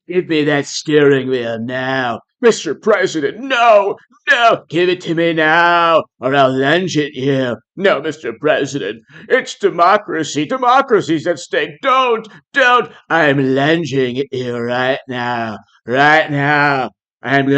Give me that steering wheel now. Mr. President, no, no, give it to me now, or I'll lunge at you. No, Mr. President, it's democracy. Democracy's at stake. Don't. I'm lunging at you right now, right now. I'm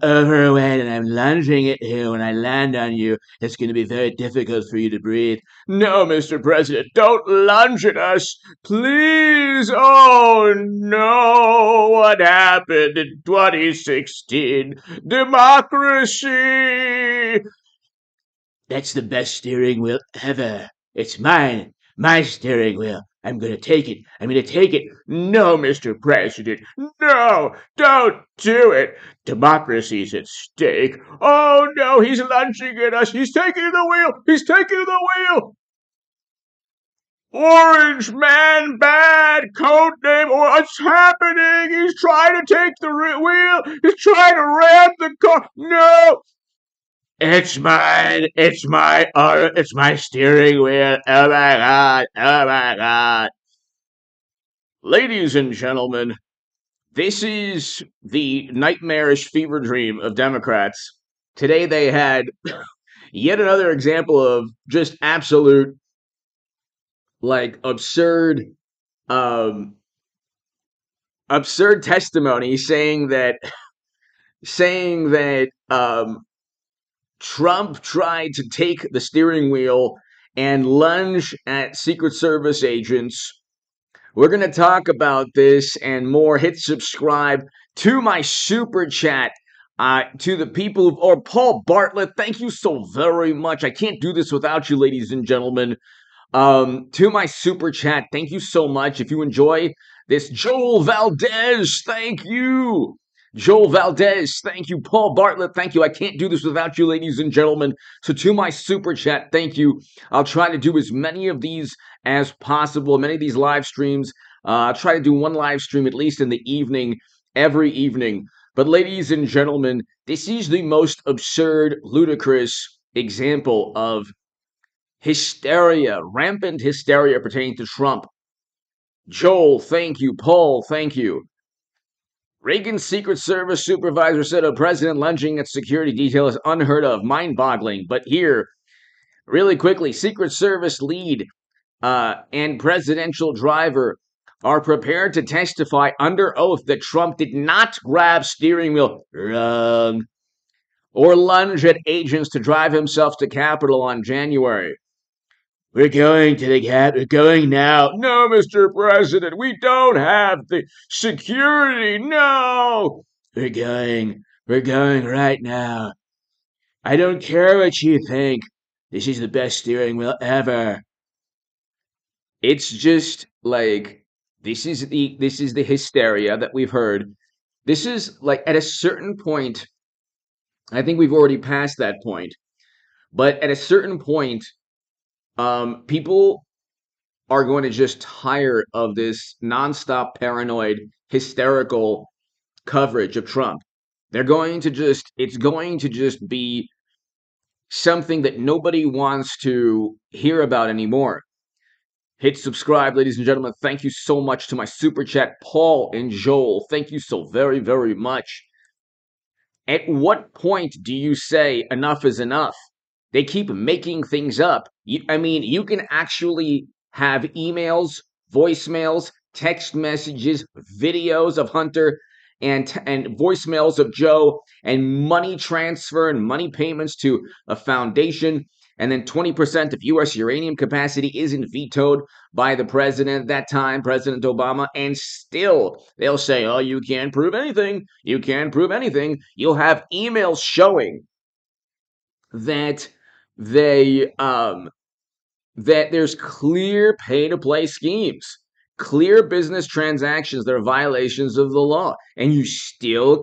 overweight and I'm lunging at you. When I land on you, it's going to be very difficult for you to breathe. No, Mr. President, don't lunge at us. Please. Oh, no. What happened in 2016? Democracy. That's the best steering wheel ever. It's mine. My steering wheel. I'm going to take it. I'm going to take it. No, Mr. President. No, don't do it. Democracy's at stake. Oh, no, he's lunging at us. He's taking the wheel. He's taking the wheel. Orange Man Bad, codename, or what's happening? He's trying to take the wheel. He's trying to ram the car. No. It's mine. It's my steering wheel. Oh my God. Oh my God. Ladies and gentlemen, this is the nightmarish fever dream of Democrats. Today they had yet another example of just absolute, like, um, absurd testimony saying that Trump tried to take the steering wheel and lunge at Secret Service agents. We're going to talk about this and more. Hit subscribe to my super chat. To the people or Paul Bartlett, thank you so very much. I can't do this without you, ladies and gentlemen. To my super chat, thank you so much. If you enjoy this, Joel Valdez, thank you. Joel Valdez, thank you. Paul Bartlett, thank you. I can't do this without you, ladies and gentlemen. So to my super chat, thank you. I'll try to do as many of these as possible, many of these live streams. I'll try to do one live stream at least in the evening, every evening. But ladies and gentlemen, this is the most absurd, ludicrous example of hysteria, rampant hysteria pertaining to Trump. Joel, thank you. Paul, thank you. Reagan's Secret Service supervisor said a president lunging at security detail is unheard of, mind-boggling. But here, really quickly, Secret Service lead and presidential driver are prepared to testify under oath that Trump did not grab steering wheel wrong or lunge at agents to drive himself to Capitol on January. We're going to the Cap. We're going now. No, Mr. President, we don't have the security. No. We're going. We're going right now. I don't care what you think. This is the best steering wheel ever. It's just like this is the hysteria that we've heard. This is like at a certain point. I think we've already passed that point. But at a certain point, people are going to just tire of this nonstop paranoid, hysterical coverage of Trump. It's going to just be something that nobody wants to hear about anymore. Hit subscribe, ladies and gentlemen. Thank you so much to my super chat, Paul and Joel. Thank you so very, very much. At what point do you say enough is enough? They keep making things up. You can actually have emails, voicemails, text messages, videos of Hunter, and voicemails of Joe, and money transfer and money payments to a foundation. And then 20% of U.S. uranium capacity isn't vetoed by the president at that time, President Obama. And still, they'll say, oh, you can't prove anything. You can't prove anything. You'll have emails showing that that there's clear pay-to-play schemes, clear business transactions that are violations of the law, and they still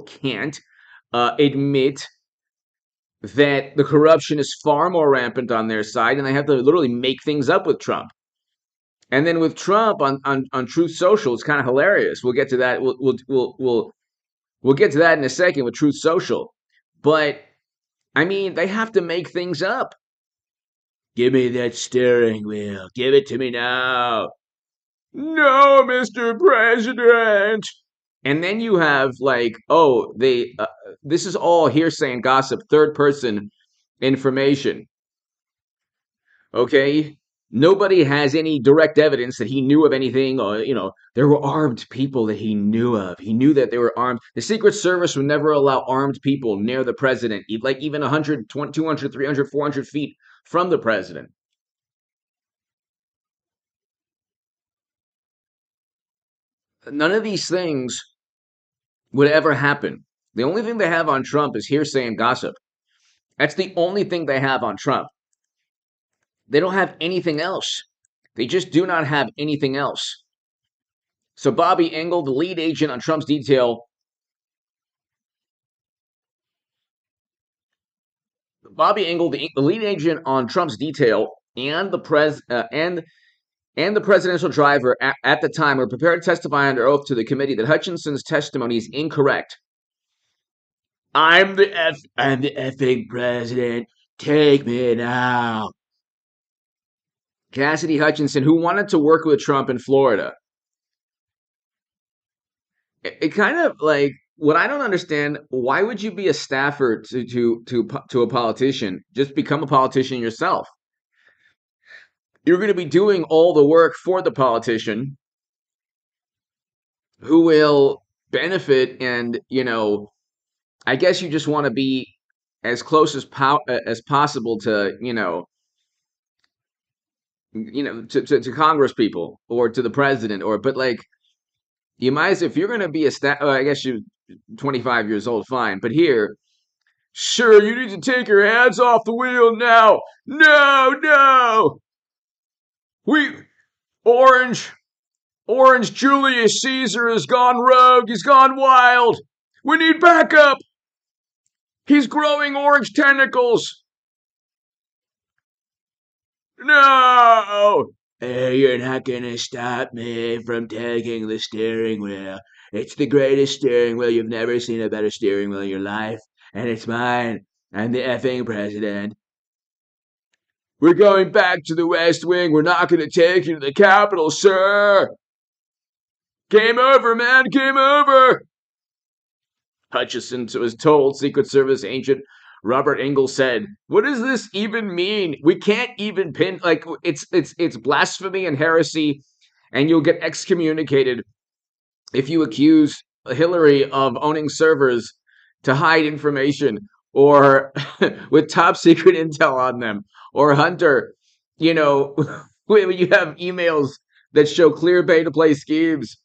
can't admit that the corruption is far more rampant on their side, and they have to literally make things up with Trump. And then with Trump on Truth Social, it's kind of hilarious. We'll get to that. We'll get to that in a second with Truth Social, but they have to make things up. Give me that steering wheel. Give it to me now. No, Mr. President. And then you have like, oh, this is all hearsay and gossip, third person information. Okay, nobody has any direct evidence that he knew of anything, or there were armed people that he knew of. He knew that they were armed. The Secret Service would never allow armed people near the president, like even 100, 200, 300, 400 feet from the president. None of these things would ever happen. The only thing they have on Trump is hearsay and gossip. That's the only thing they have on Trump. They don't have anything else. They just do not have anything else. So Bobby Engel, the lead agent on Trump's detail, Bobby Engel, the lead agent on Trump's detail, and the presidential driver at the time were prepared to testify under oath to the committee that Hutchinson's testimony is incorrect. I'm the effing president. Take me now. Cassidy Hutchinson, who wanted to work with Trump in Florida. It kind of like what I don't understand. Why would you be a staffer to a politician? Just become a politician yourself. You're going to be doing all the work for the politician, who will benefit, and I guess you just want to be as close as possible to to Congress people or to the president, but like you might as if you're going to be a staff. I guess you're 25 years old, fine, but here, sure, you need to take your hands off the wheel now. No, no, we Orange. Orange Julius Caesar has gone rogue. He's gone wild. We need backup. He's growing orange tentacles. No! Hey, you're not gonna stop me from taking the steering wheel. It's the greatest steering wheel. You've never seen a better steering wheel in your life. And it's mine. I'm the effing president. We're going back to the West Wing. We're not gonna take you to the Capitol, sir. Game over, man. Game over. Hutchison was told Secret Service agent Robert Engel said, "What does this even mean? We can't even pin like it's blasphemy and heresy, and you'll get excommunicated if you accuse Hillary of owning servers to hide information or with top secret intel on them, or Hunter, when you have emails that show clear pay to play schemes."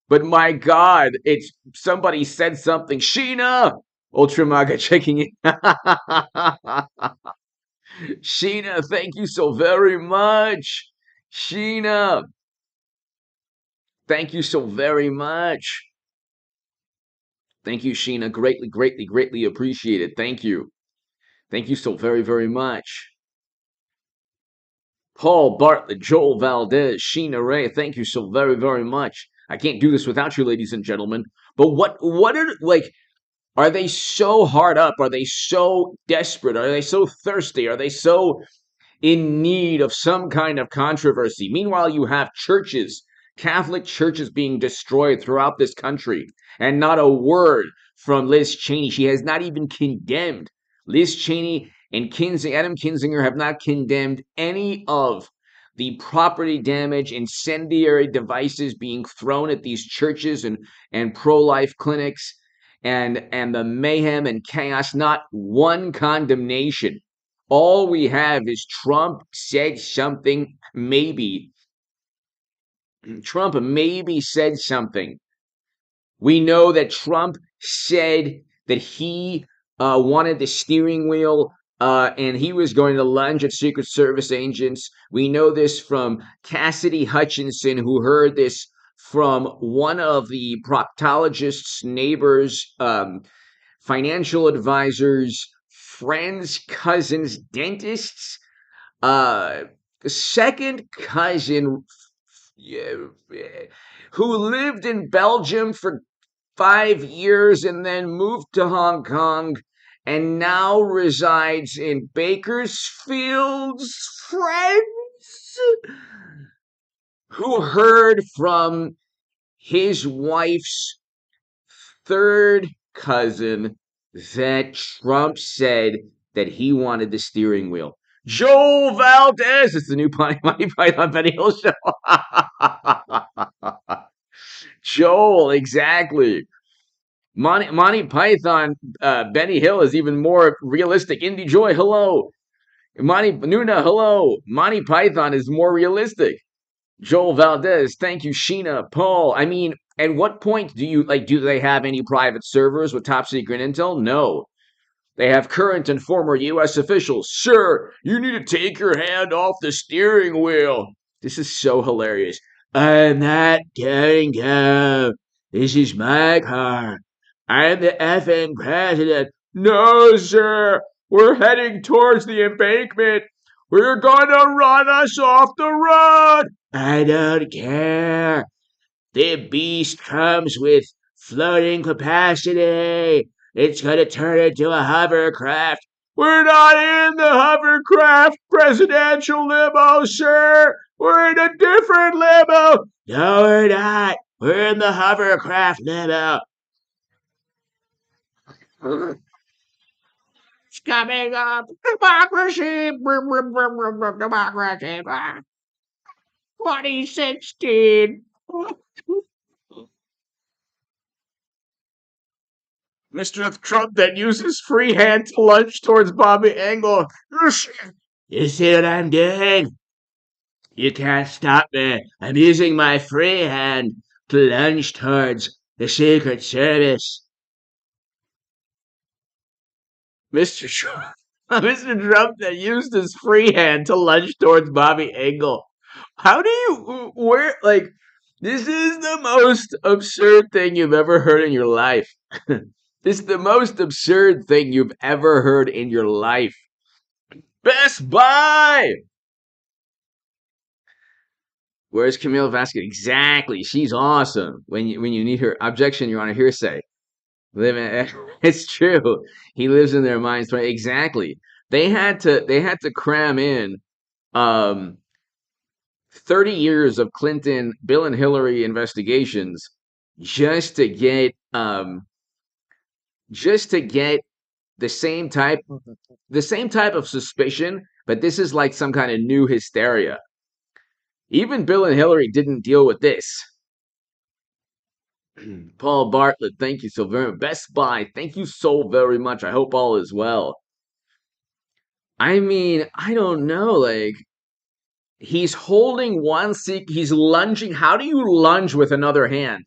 But my God, it's somebody said something. Sheena, Ultramaga checking in. Sheena, thank you so very much. Sheena, thank you so very much. Thank you, Sheena. Greatly, greatly, greatly appreciated. Thank you. Thank you so very, very much. Paul Bartlett, Joel Valdez, Sheena Ray, thank you so very, very much. I can't do this without you, ladies and gentlemen. But what are like? Are they so hard up? Are they so desperate? Are they so thirsty? Are they so in need of some kind of controversy? Meanwhile, you have churches, Catholic churches being destroyed throughout this country, and not a word from Liz Cheney. She has not even condemned. Liz Cheney and Adam Kinzinger have not condemned any of the property damage, incendiary devices being thrown at these churches and pro-life clinics, and the mayhem and chaos. Not one condemnation. All we have is Trump said something, maybe. Trump maybe said something. We know that Trump said that he wanted the steering wheel, and he was going to lunge at Secret Service agents. We know this from Cassidy Hutchinson, who heard this from one of the proctologist's neighbors, financial advisors, friends, cousins, dentists, second cousin, who lived in Belgium for 5 years and then moved to Hong Kong and now resides in Bakersfield. Friends, who heard from his wife's third cousin that Trump said that he wanted the steering wheel. Joel Valdez. It's the new Monty Python Benny Hill show. Joel, exactly. Monty Python, Benny Hill is even more realistic. Indie Joy, hello. Monty Nuna, hello. Monty Python is more realistic. Joel Valdez, thank you, Sheena, Paul. I mean, at what point do you do they have any private servers with top secret intel? No. They have current and former US officials. Sir, you need to take your hand off the steering wheel. This is so hilarious. I'm not going to. This is my car. I'm the effing president. No, sir. We're heading towards the embankment. We're gonna run us off the road. I don't care. The beast comes with floating capacity. It's gonna turn into a hovercraft. We're not in the hovercraft presidential limo, sir. We're in a different limo. No, we're not. We're in the hovercraft limo. It's coming up. Democracy. Democracy. 2016. Mr. Trump that uses free hand to lunge towards Bobby Engel. You see what I'm doing? You can't stop me. I'm using my free hand to lunge towards the Secret Service. Mr. Trump. Mr. Trump that used his free hand to lunge towards Bobby Engel. How do you where this is the most absurd thing you've ever heard in your life. This is the most absurd thing you've ever heard in your life. Best Buy! Where's Camille Vasquez? Exactly. She's awesome. When you need her objection, you're on a hearsay. It's true. He lives in their minds. Exactly. They had to cram in um 30 years of Clinton, Bill and Hillary investigations just to get the same type of suspicion, but this is like some kind of new hysteria. Even Bill and Hillary didn't deal with this. Paul Bartlett, thank you so very much. Best Buy, thank you so very much. I hope all is well. I mean, I don't know, he's holding he's lunging. How do you lunge with another hand?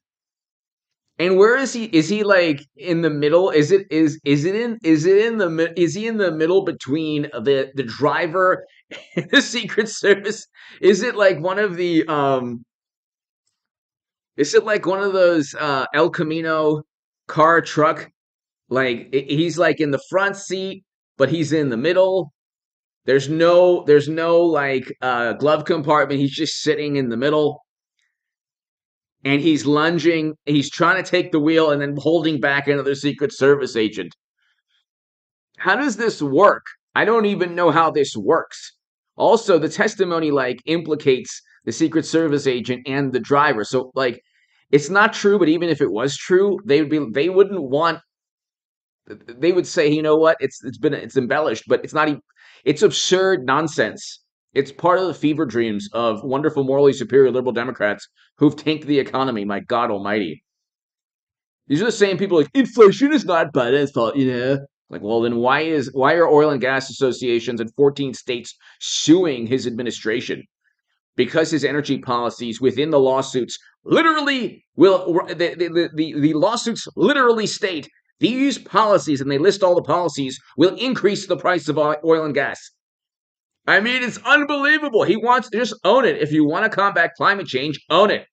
And where is he? Is he in the middle? Is he in the middle between the driver and the Secret Service? Is it like one of the is it like one of those El Camino car truck? He's like in the front seat, but he's in the middle. There's no glove compartment. He's just sitting in the middle. And he's lunging. He's trying to take the wheel and then holding back another Secret Service agent. How does this work? I don't even know how this works. Also, the testimony implicates the Secret Service agent and the driver. So it's not true, but even if it was true, they wouldn't want. They would say, you know what? It's embellished, but it's not. It's absurd nonsense. It's part of the fever dreams of wonderful, morally superior liberal Democrats who've tanked the economy. My God Almighty! These are the same people inflation is not Biden's fault, well, then why are oil and gas associations in 14 states suing his administration? Because his energy policies within the lawsuits literally the lawsuits literally state these policies, and they list all the policies, will increase the price of oil and gas. I mean, it's unbelievable. He wants to just own it. If you want to combat climate change, own it.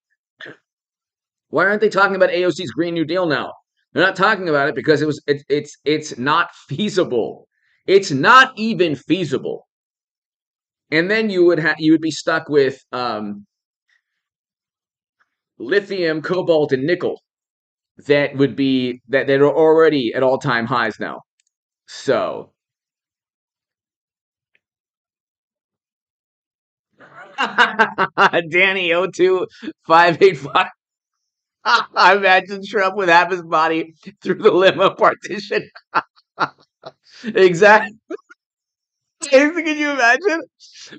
Why aren't they talking about AOC's Green New Deal now? They're not talking about it because it's not feasible. It's not even feasible. And then you would be stuck with lithium, cobalt, and nickel that are already at all-time highs now. So Danny 02585. I imagine Trump with half his body through the limo partition. Exactly. Can you imagine?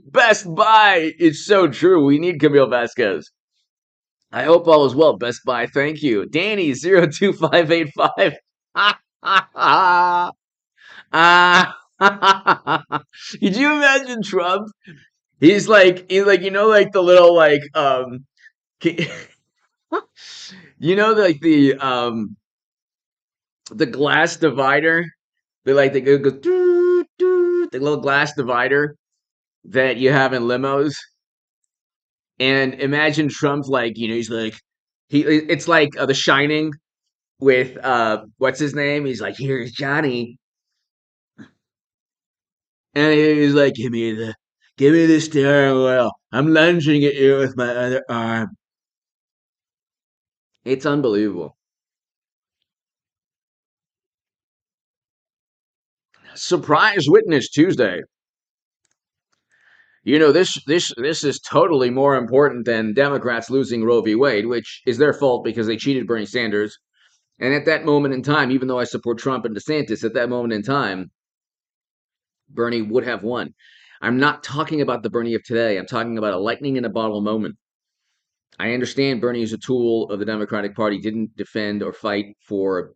Best Buy. It's so true. We need Camille Vasquez. I hope all is well. Best Buy. Thank you. Danny 02585. Ah. Could you imagine Trump? He's like like the little like the glass divider. They go doo, doo, the little glass divider that you have in limos. And imagine Trump he's like it's like The Shining with what's his name? He's like, "Here's Johnny." And he's like, give me the steering wheel. I'm lunging at you with my other arm. It's unbelievable. Surprise witness Tuesday. This is totally more important than Democrats losing Roe v. Wade, which is their fault because they cheated Bernie Sanders. And at that moment in time, even though I support Trump and DeSantis, at that moment in time, Bernie would have won. I'm not talking about the Bernie of today. I'm talking about a lightning in a bottle moment. I understand Bernie is a tool of the Democratic Party, didn't defend or fight for,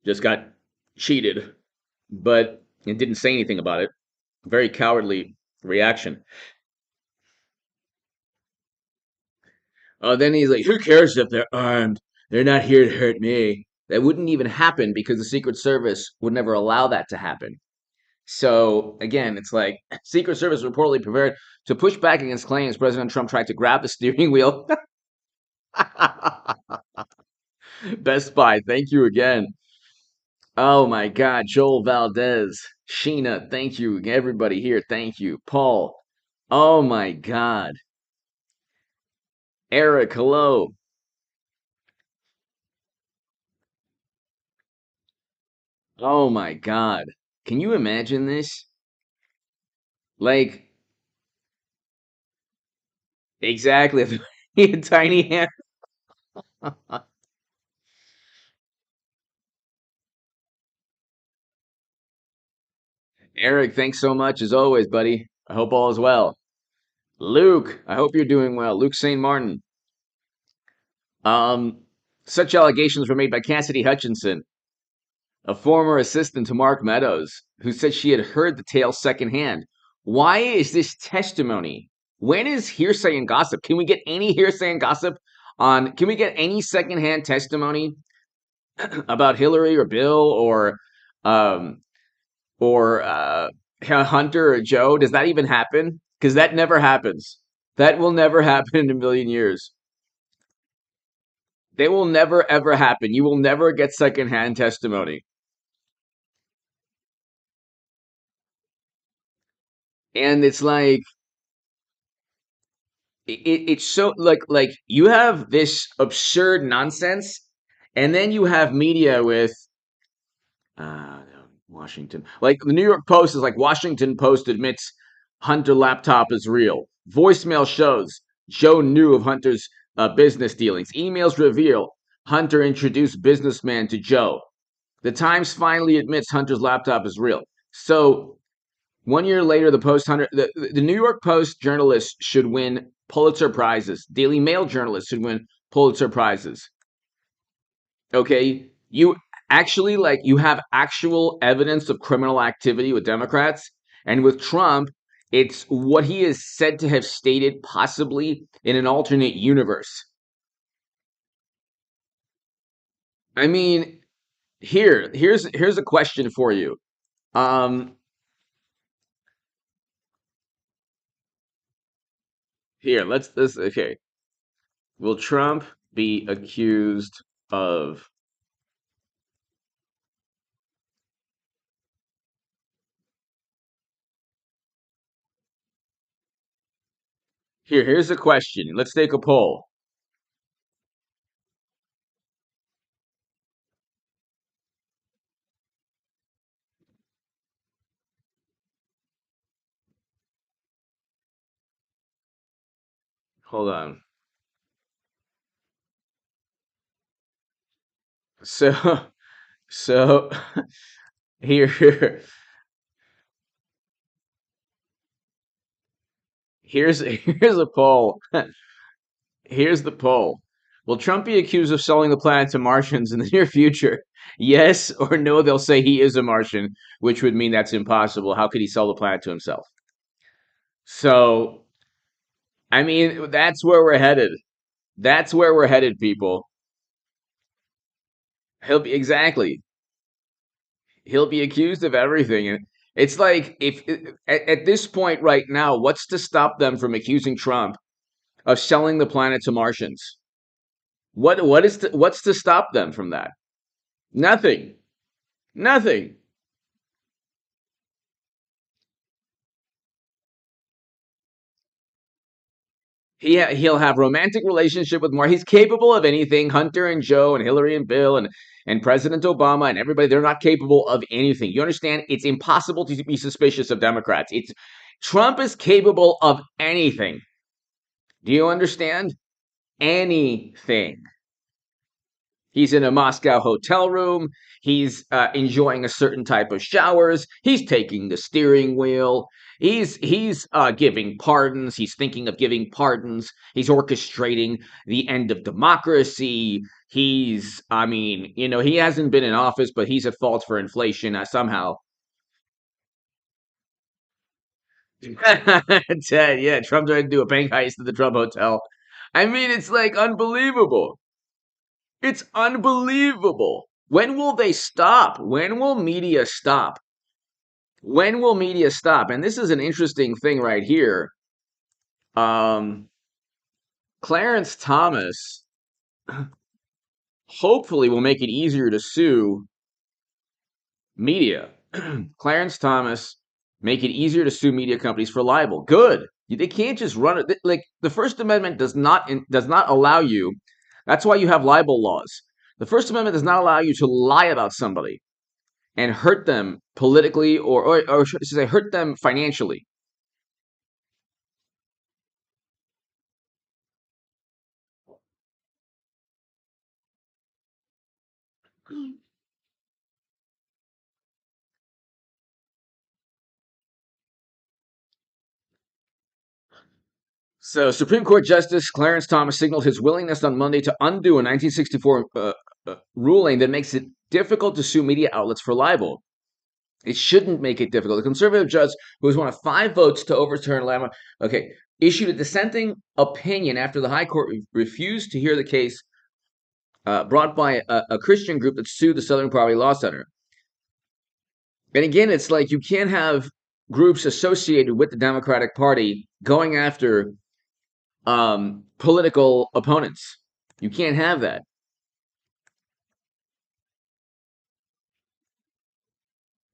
just got cheated, but it didn't say anything about it. Very cowardly reaction. Then he's like, who cares if they're armed? They're not here to hurt me. That wouldn't even happen because the Secret Service would never allow that to happen. So again, it's like Secret Service reportedly prepared to push back against claims President Trump tried to grab the steering wheel. Best Buy, thank you again. Oh my God, Joel Valdez, Sheena, thank you. Everybody here, thank you. Paul, oh my God. Eric, hello. Oh my God. Can you imagine this? Like, exactly. A tiny hand. Eric, thanks so much as always, buddy. I hope all is well. Luke, I hope you're doing well. Luke St. Martin. Um, Such allegations were made by Cassidy Hutchinson, a former assistant to Mark Meadows, who said she had heard the tale secondhand. Why is this testimony? When is hearsay and gossip? Can we get any hearsay and gossip on? Can we get any secondhand testimony about Hillary or Bill um, or Hunter or Joe? Does that even happen? Because that never happens. That will never happen in a million years. They will never ever happen. You will never get secondhand testimony. And it's like it's so like you have this absurd nonsense, and then you have media with uh Washington. Like the New York Post is like Washington Post admits Hunter laptop is real. Voicemail shows Joe knew of Hunter's business dealings. Emails reveal Hunter introduced businessman to Joe. The Times finally admits Hunter's laptop is real. So 1 year later, the New York Post journalists should win Pulitzer Prizes. Daily Mail journalists should win Pulitzer Prizes. Okay, you have actual evidence of criminal activity with Democrats, and with Trump, it's what he is said to have stated, possibly in an alternate universe. I mean, here's a question for you. Um, Here, let's okay. Will Trump be accused of here's a question. Let's take a poll. hold on. So so here here's a poll. Here's the poll. Will Trump be accused of selling the planet to Martians in the near future? Yes or no, they'll say he is a Martian, which would mean that's impossible. How could he sell the planet to himself? So, I mean, that's where we're headed. That's where we're headed, people. He'll be exactly. He'll be accused of everything. And it's like if at this point right now, what's to stop them from accusing Trump of selling the planet to Martians? What's to stop them from that? Nothing. Nothing. He'll have romantic relationship with Mar. He's capable of anything. Hunter and Joe and Hillary and Bill and President Obama and everybody, they're not capable of anything. You understand? It's impossible to be suspicious of Democrats. It's Trump is capable of anything. Do you understand? Anything. He's in a Moscow hotel room. He's enjoying a certain type of showers. He's taking the steering wheel. He's giving pardons. He's thinking of giving pardons. He's orchestrating the end of democracy. I mean, he hasn't been in office, but he's at fault for inflation somehow. Yeah, Trump tried to do a bank heist at the Trump Hotel. I mean, it's like unbelievable. It's unbelievable. When will they stop? When will media stop? When will media stop? And this is an interesting thing right here. Um, Clarence Thomas hopefully will make it easier to sue media. Clarence Thomas make it easier to sue media companies for libel. Good. They can't just run it like the First Amendment does not allow you. That's why you have libel laws. The First Amendment does not allow you to lie about somebody and hurt them politically or should I say hurt them financially. So, Supreme Court Justice Clarence Thomas signaled his willingness on Monday to undo a 1964 ruling that makes it difficult to sue media outlets for libel. It shouldn't make it difficult. The conservative judge, who was one of 5 votes to overturn Lama, issued a dissenting opinion after the High Court refused to hear the case brought by a Christian group that sued the Southern Poverty Law Center. And again, it's like you can't have groups associated with the Democratic Party going after political opponents. You can't have that.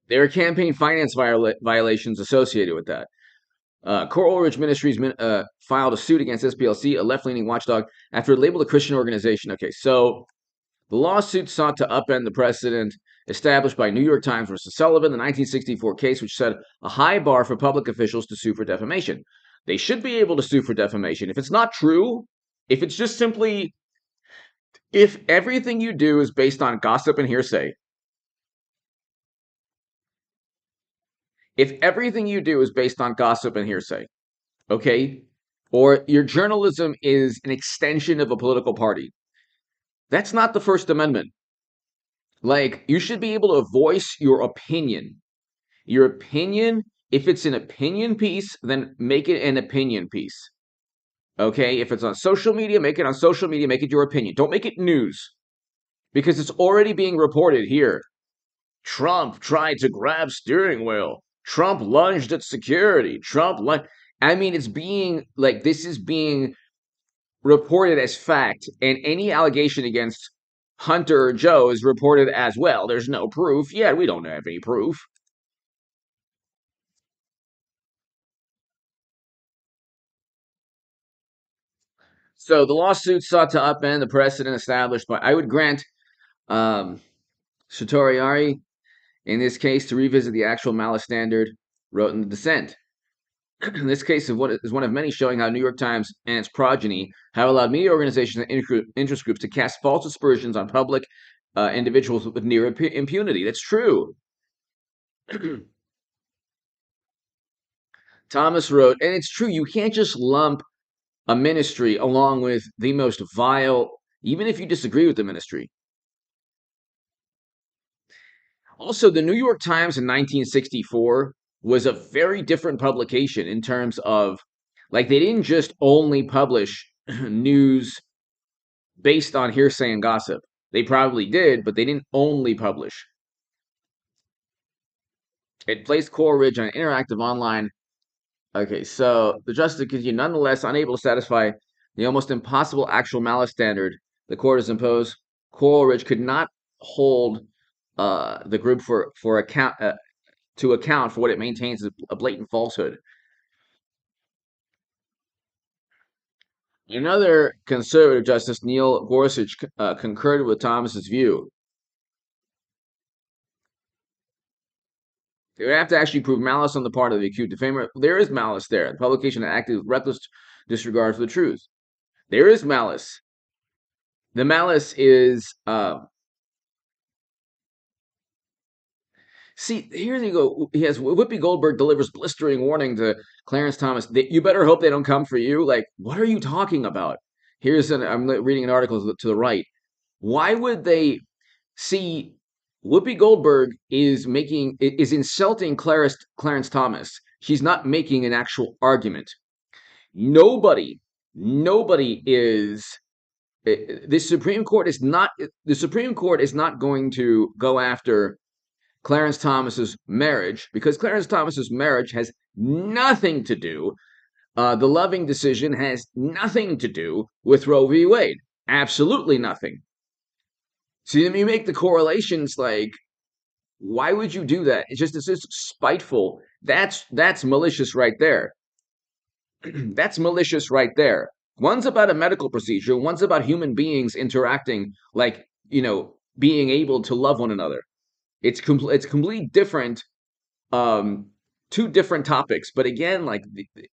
There are campaign finance violations associated with that. Coral Ridge Ministries filed a suit against SPLC, a left-leaning watchdog, after it labeled a Christian organization. Okay, so the lawsuit sought to upend the precedent established by New York Times versus Sullivan, the 1964 case, which set a high bar for public officials to sue for defamation. They should be able to sue for defamation. If it's not true, if it's just simply, if everything you do is based on gossip and hearsay, if everything you do is based on gossip and hearsay, okay, or your journalism is an extension of a political party, that's not the First Amendment. Like, you should be able to voice your opinion. Your opinion, if it's an opinion piece, then make it an opinion piece. Okay? If it's on social media, make it on social media, make it your opinion. Don't make it news because it's already being reported here. Trump tried to grab steering wheel. Trump lunged at security. I mean, it's being like this is being reported as fact, and any allegation against Hunter or Joe is reported as well. There's no proof. Yeah, we don't have any proof. So the lawsuit sought to upend the precedent established by, I would grant um, Satoriari, in this case, to revisit the actual malice standard wrote in the dissent. This case is one of many showing how New York Times and its progeny have allowed media organizations and interest groups to cast false aspersions on public individuals with near impunity. That's true. Thomas wrote, and it's true, you can't just lump a ministry along with the most vile, even if you disagree with the ministry. Also, the New York Times in 1964 was a very different publication in terms of, like, they didn't just only publish news based on hearsay and gossip. They probably did, but they didn't only publish. It placed Coleridge on an interactive online. Okay, so the justice continued, nonetheless unable to satisfy the almost impossible actual malice standard the court has imposed. Coleridge could not hold the group for account to account for what it maintains as a blatant falsehood. Another conservative justice, Neil Gorsuch, concurred with Thomas's view. They would have to actually prove malice on the part of the accused defamer. There is malice there. The publication acted with reckless disregard for the truth. There is malice. The malice is see, here you go. He has Whoopi Goldberg delivers blistering warning to Clarence Thomas. You better hope they don't come for you. Like, what are you talking about? I'm reading an article to the right. Why would they see Whoopi Goldberg is insulting Clarence Thomas? She's not making an actual argument. Nobody is. The Supreme Court is not going to go after Clarence Thomas's marriage because Clarence Thomas's marriage has nothing to do. The Loving decision has nothing to do with Roe v. Wade. Absolutely nothing. So you make the correlations like, why would you do that? It's just spiteful. That's malicious right there. That's malicious right there. One's about a medical procedure. One's about human beings interacting, like, being able to love one another. It's completely different. Two different topics. But again, like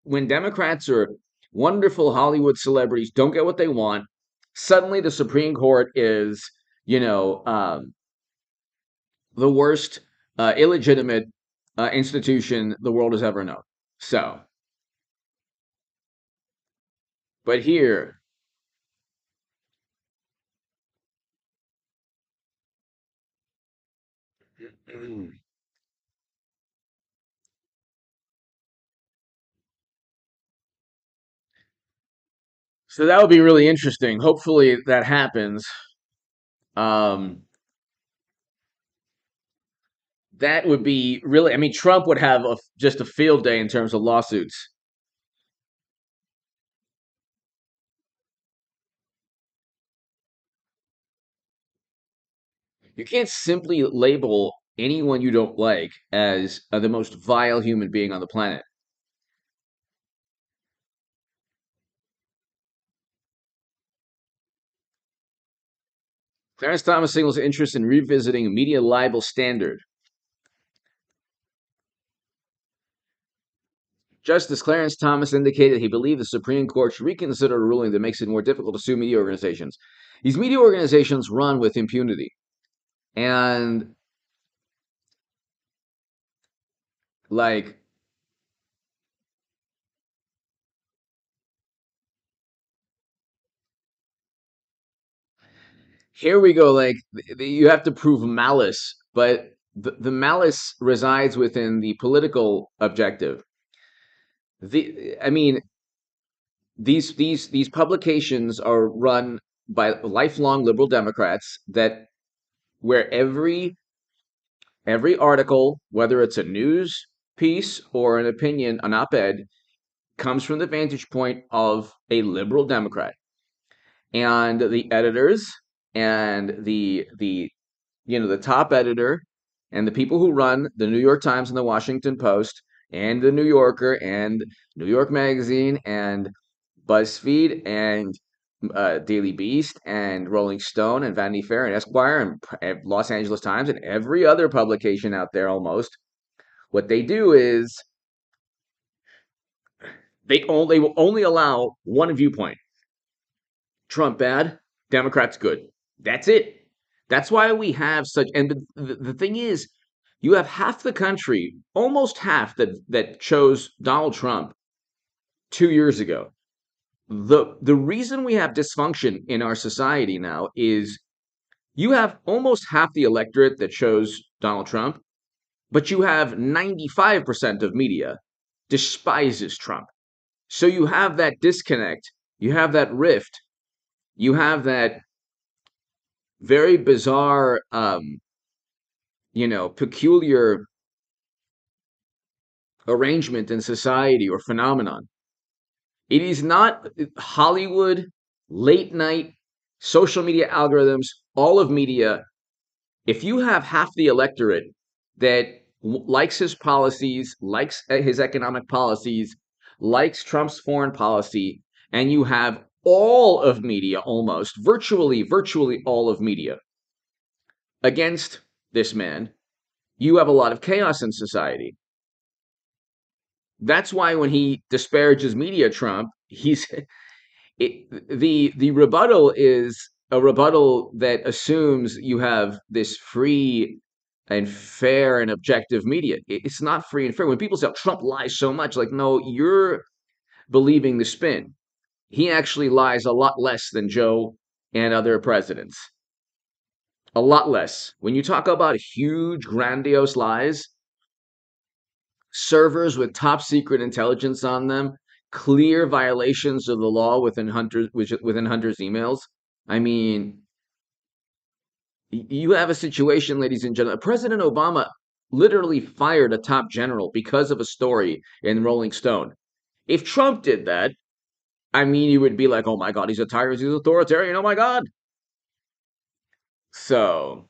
when Democrats or wonderful Hollywood celebrities don't get what they want, suddenly the Supreme Court is, the worst illegitimate institution the world has ever known. So, but here, so that would be really interesting. Hopefully that happens. Um, that would be really, I mean, Trump would have just a field day in terms of lawsuits. You can't simply label anyone you don't like as the most vile human being on the planet. Clarence Thomas signals interest in revisiting a media libel standard. Justice Clarence Thomas indicated he believed the Supreme Court should reconsider a ruling that makes it more difficult to sue media organizations. These media organizations run with impunity. And, like, here we go. Like, you have to prove malice, but the malice resides within the political objective. I mean, these publications are run by lifelong liberal Democrats that where every article, whether it's a news piece or an opinion, an op-ed, comes from the vantage point of a liberal Democrat. And the editors and the top editor and the people who run the New York Times and the Washington Post and the New Yorker and New York Magazine and BuzzFeed and Daily Beast and Rolling Stone and Vanity Fair and Esquire and Los Angeles Times and every other publication out there almost. What they do is They will only allow one viewpoint. Trump bad, Democrats good. That's it. That's why we have such. And the thing is, you have half the country, almost half that chose Donald Trump 2 years ago. The reason we have dysfunction in our society now is you have almost half the electorate that chose Donald Trump, but you have 95% of media despises Trump. So you have that disconnect, you have that rift, you have that very bizarre, peculiar arrangement in society or phenomenon. It is not Hollywood, late night, social media algorithms, all of media. If you have half the electorate that likes his policies, likes his economic policies, likes Trump's foreign policy, and you have all of media, almost virtually all of media against this man, you have a lot of chaos in society. That's why when he disparages media, Trump, the rebuttal is a rebuttal that assumes you have this free and fair and objective media. It's not free and fair. When people say, oh, Trump lies so much, like, no, you're believing the spin. He actually lies a lot less than Joe and other presidents. A lot less. When you talk about huge, grandiose lies, servers with top secret intelligence on them, clear violations of the law within Hunter's emails. I mean, you have a situation, ladies and gentlemen. President Obama literally fired a top general because of a story in Rolling Stone. If Trump did that, I mean, you would be like, oh my God, he's a tyrant, he's authoritarian, oh my God. So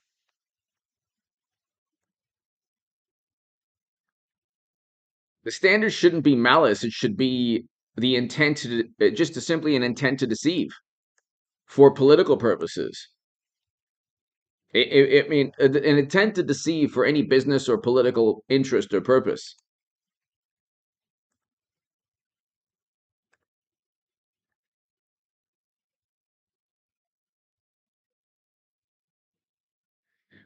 the standard shouldn't be malice. It should be the intent just simply an intent to deceive for political purposes. I mean, an intent to deceive for any business or political interest or purpose.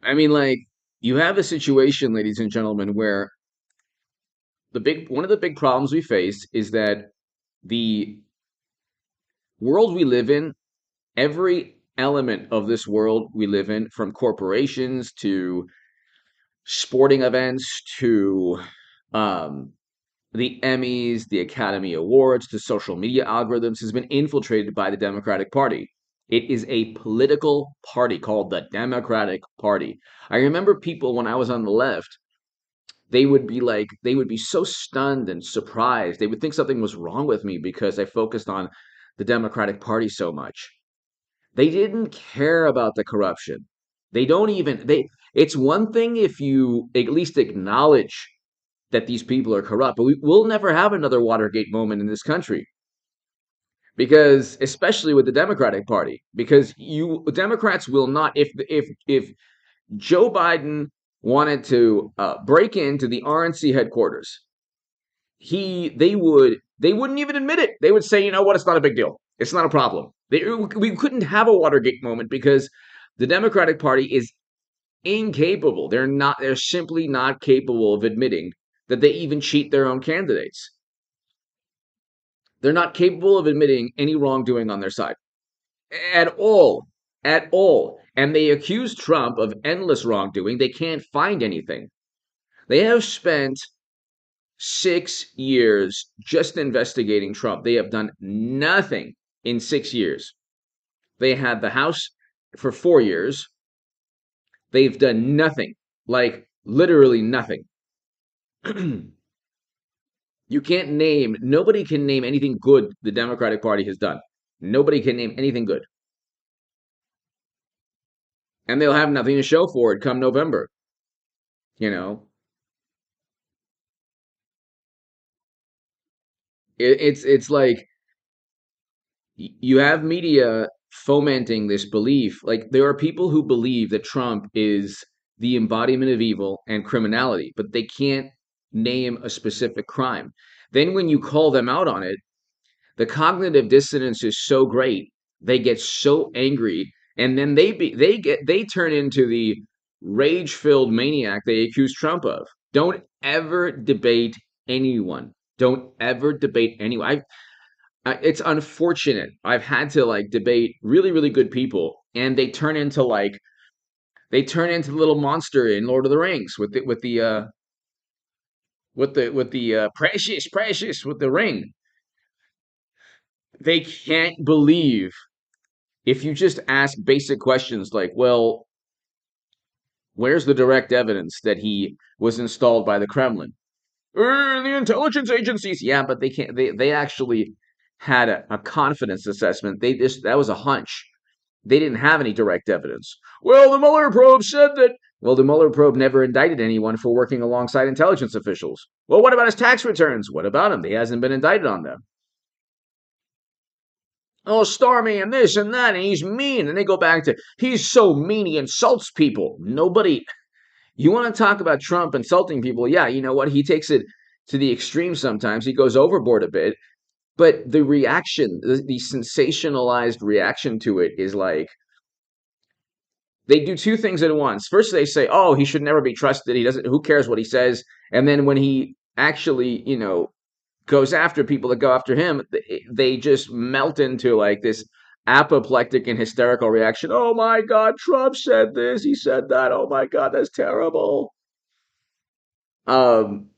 I mean, like, you have a situation, ladies and gentlemen, where one of the big problems we face is that the world we live in, every element of this world we live in, from corporations to sporting events to um, the Emmys, the Academy Awards, to social media algorithms, has been infiltrated by the Democratic Party. It is a political party called the Democratic Party. I remember people when I was on the left, they would be so stunned and surprised. They would think something was wrong with me because I focused on the Democratic Party so much. They didn't care about the corruption. They don't even, it's one thing if you at least acknowledge that these people are corrupt, but we'll never have another Watergate moment in this country because, especially with the Democratic Party, because you Democrats will not, if Joe Biden wanted to break into the RNC headquarters, they wouldn't even admit it. They would say, you know what, it's not a big deal. It's not a problem. We couldn't have a Watergate moment because the Democratic Party is incapable. They're simply not capable of admitting that they even cheat their own candidates. They're not capable of admitting any wrongdoing on their side at all. At all. And they accuse Trump of endless wrongdoing. They can't find anything. They have spent 6 years just investigating Trump. They have done nothing in 6 years. They had the House for 4 years. They've done nothing, like literally nothing. Nobody can name anything good the Democratic Party has done. Nobody can name anything good. And they'll have nothing to show for it come November. You know, it's like you have media fomenting this belief. Like, there are people who believe that Trump is the embodiment of evil and criminality, but they can't name a specific crime. Then when you call them out on it, the cognitive dissonance is so great, they get so angry, and then they turn into the rage-filled maniac they accuse Trump of. Don't ever debate anyone. Don't ever debate anyone. It's unfortunate. I've had to like debate really, really good people, and they turn into the little monster in Lord of the Rings with the precious with the ring. They can't believe if you just ask basic questions like, well, where's the direct evidence that he was installed by the Kremlin? The intelligence agencies. Yeah, but they can't. They actually had a confidence assessment. That was a hunch. They didn't have any direct evidence. Well, the Mueller probe said that. Well, the Mueller probe never indicted anyone for working alongside intelligence officials. Well, what about his tax returns? What about him? He hasn't been indicted on them. Oh, Stormy and this and that, and he's mean. And they go back to, he's so mean, he insults people. Nobody, you want to talk about Trump insulting people? Yeah, you know what? He takes it to the extreme sometimes. He goes overboard a bit. But the reaction, the sensationalized reaction to it is like, they do two things at once. First, they say, oh, he should never be trusted. He doesn't, who cares what he says? And then when he actually, goes after people that go after him, they just melt into like this apoplectic and hysterical reaction. Oh my God, Trump said this, he said that. Oh my God, that's terrible. Um,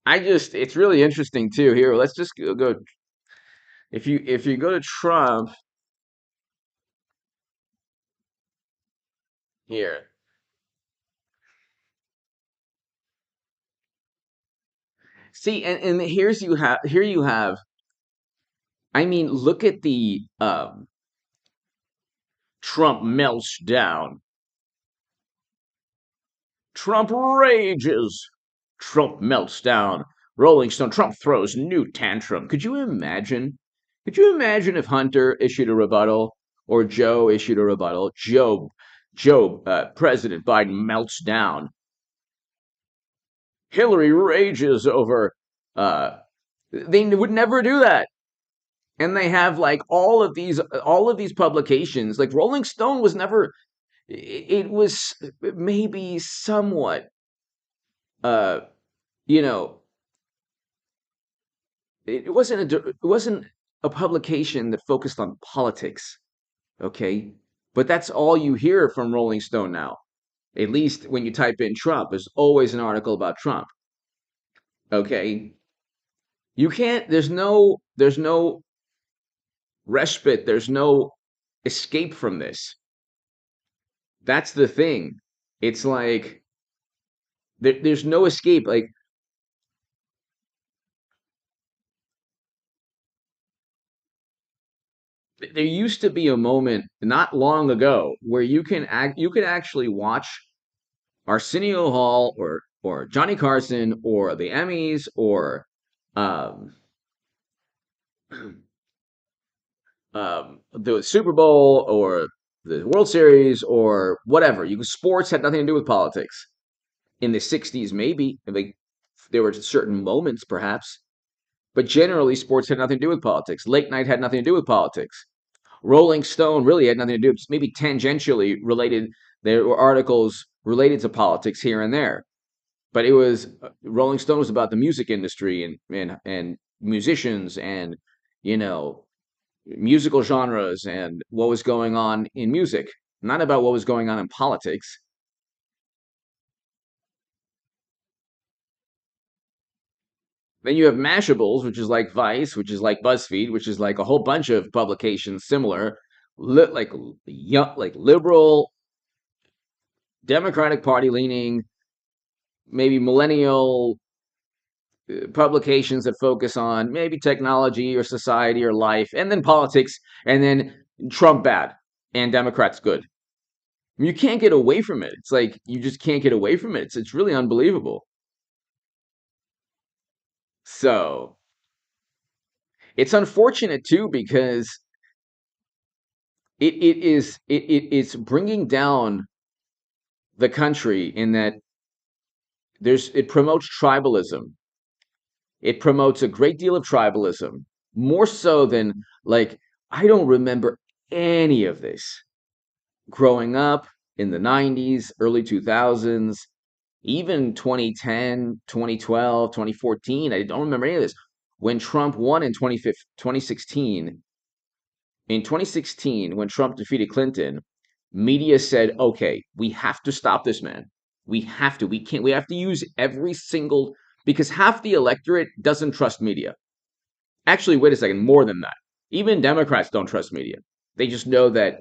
it's really interesting too. Here, let's just go. If you go to Trump here, see, and here you have. I mean, look at the Trump melts down. Trump rages. Trump melts down. Rolling Stone. Trump throws new tantrum. Could you imagine? Could you imagine if Hunter issued a rebuttal or Joe issued a rebuttal? President Biden melts down. Hillary rages over. Uh, they would never do that. And they have like all of these publications. Like Rolling Stone was never. It was maybe somewhat. Uh, you know, it wasn't a publication that focused on politics, okay? But that's all you hear from Rolling Stone now. At least when you type in Trump, there's always an article about Trump, okay? You can't there's no respite, there's no escape from this. That's the thing. It's like there's no escape. Like there used to be a moment not long ago where you can actually watch Arsenio Hall or Johnny Carson or the Emmys or um, the Super Bowl or the World Series or whatever. Sports had nothing to do with politics. In the 60s, maybe like there were certain moments, perhaps, but generally, sports had nothing to do with politics. Late night had nothing to do with politics. Rolling Stone really had nothing to do, maybe tangentially related. There were articles related to politics here and there, but it was Rolling Stone was about the music industry and musicians and you know musical genres and what was going on in music, not about what was going on in politics. Then you have Mashables, which is like Vice, which is like BuzzFeed, which is like a whole bunch of publications similar, like young, like liberal, Democratic Party leaning, maybe millennial publications that focus on maybe technology or society or life, and then politics, and then Trump bad and Democrats good. You can't get away from it. It's like you just can't get away from it. It's really unbelievable. So it's unfortunate too because it's bringing down the country in that it promotes tribalism. It promotes a great deal of tribalism, more so than like I don't remember any of this growing up in the 90s, early 2000s, even 2010, 2012, 2014. I don't remember any of this. When Trump won in 2016, in 2016, when Trump defeated Clinton, media said, okay, we have to stop this man. We have to. We can't. We have to use every single, because half the electorate doesn't trust media. Actually, wait a second, more than that. Even Democrats don't trust media. They just know that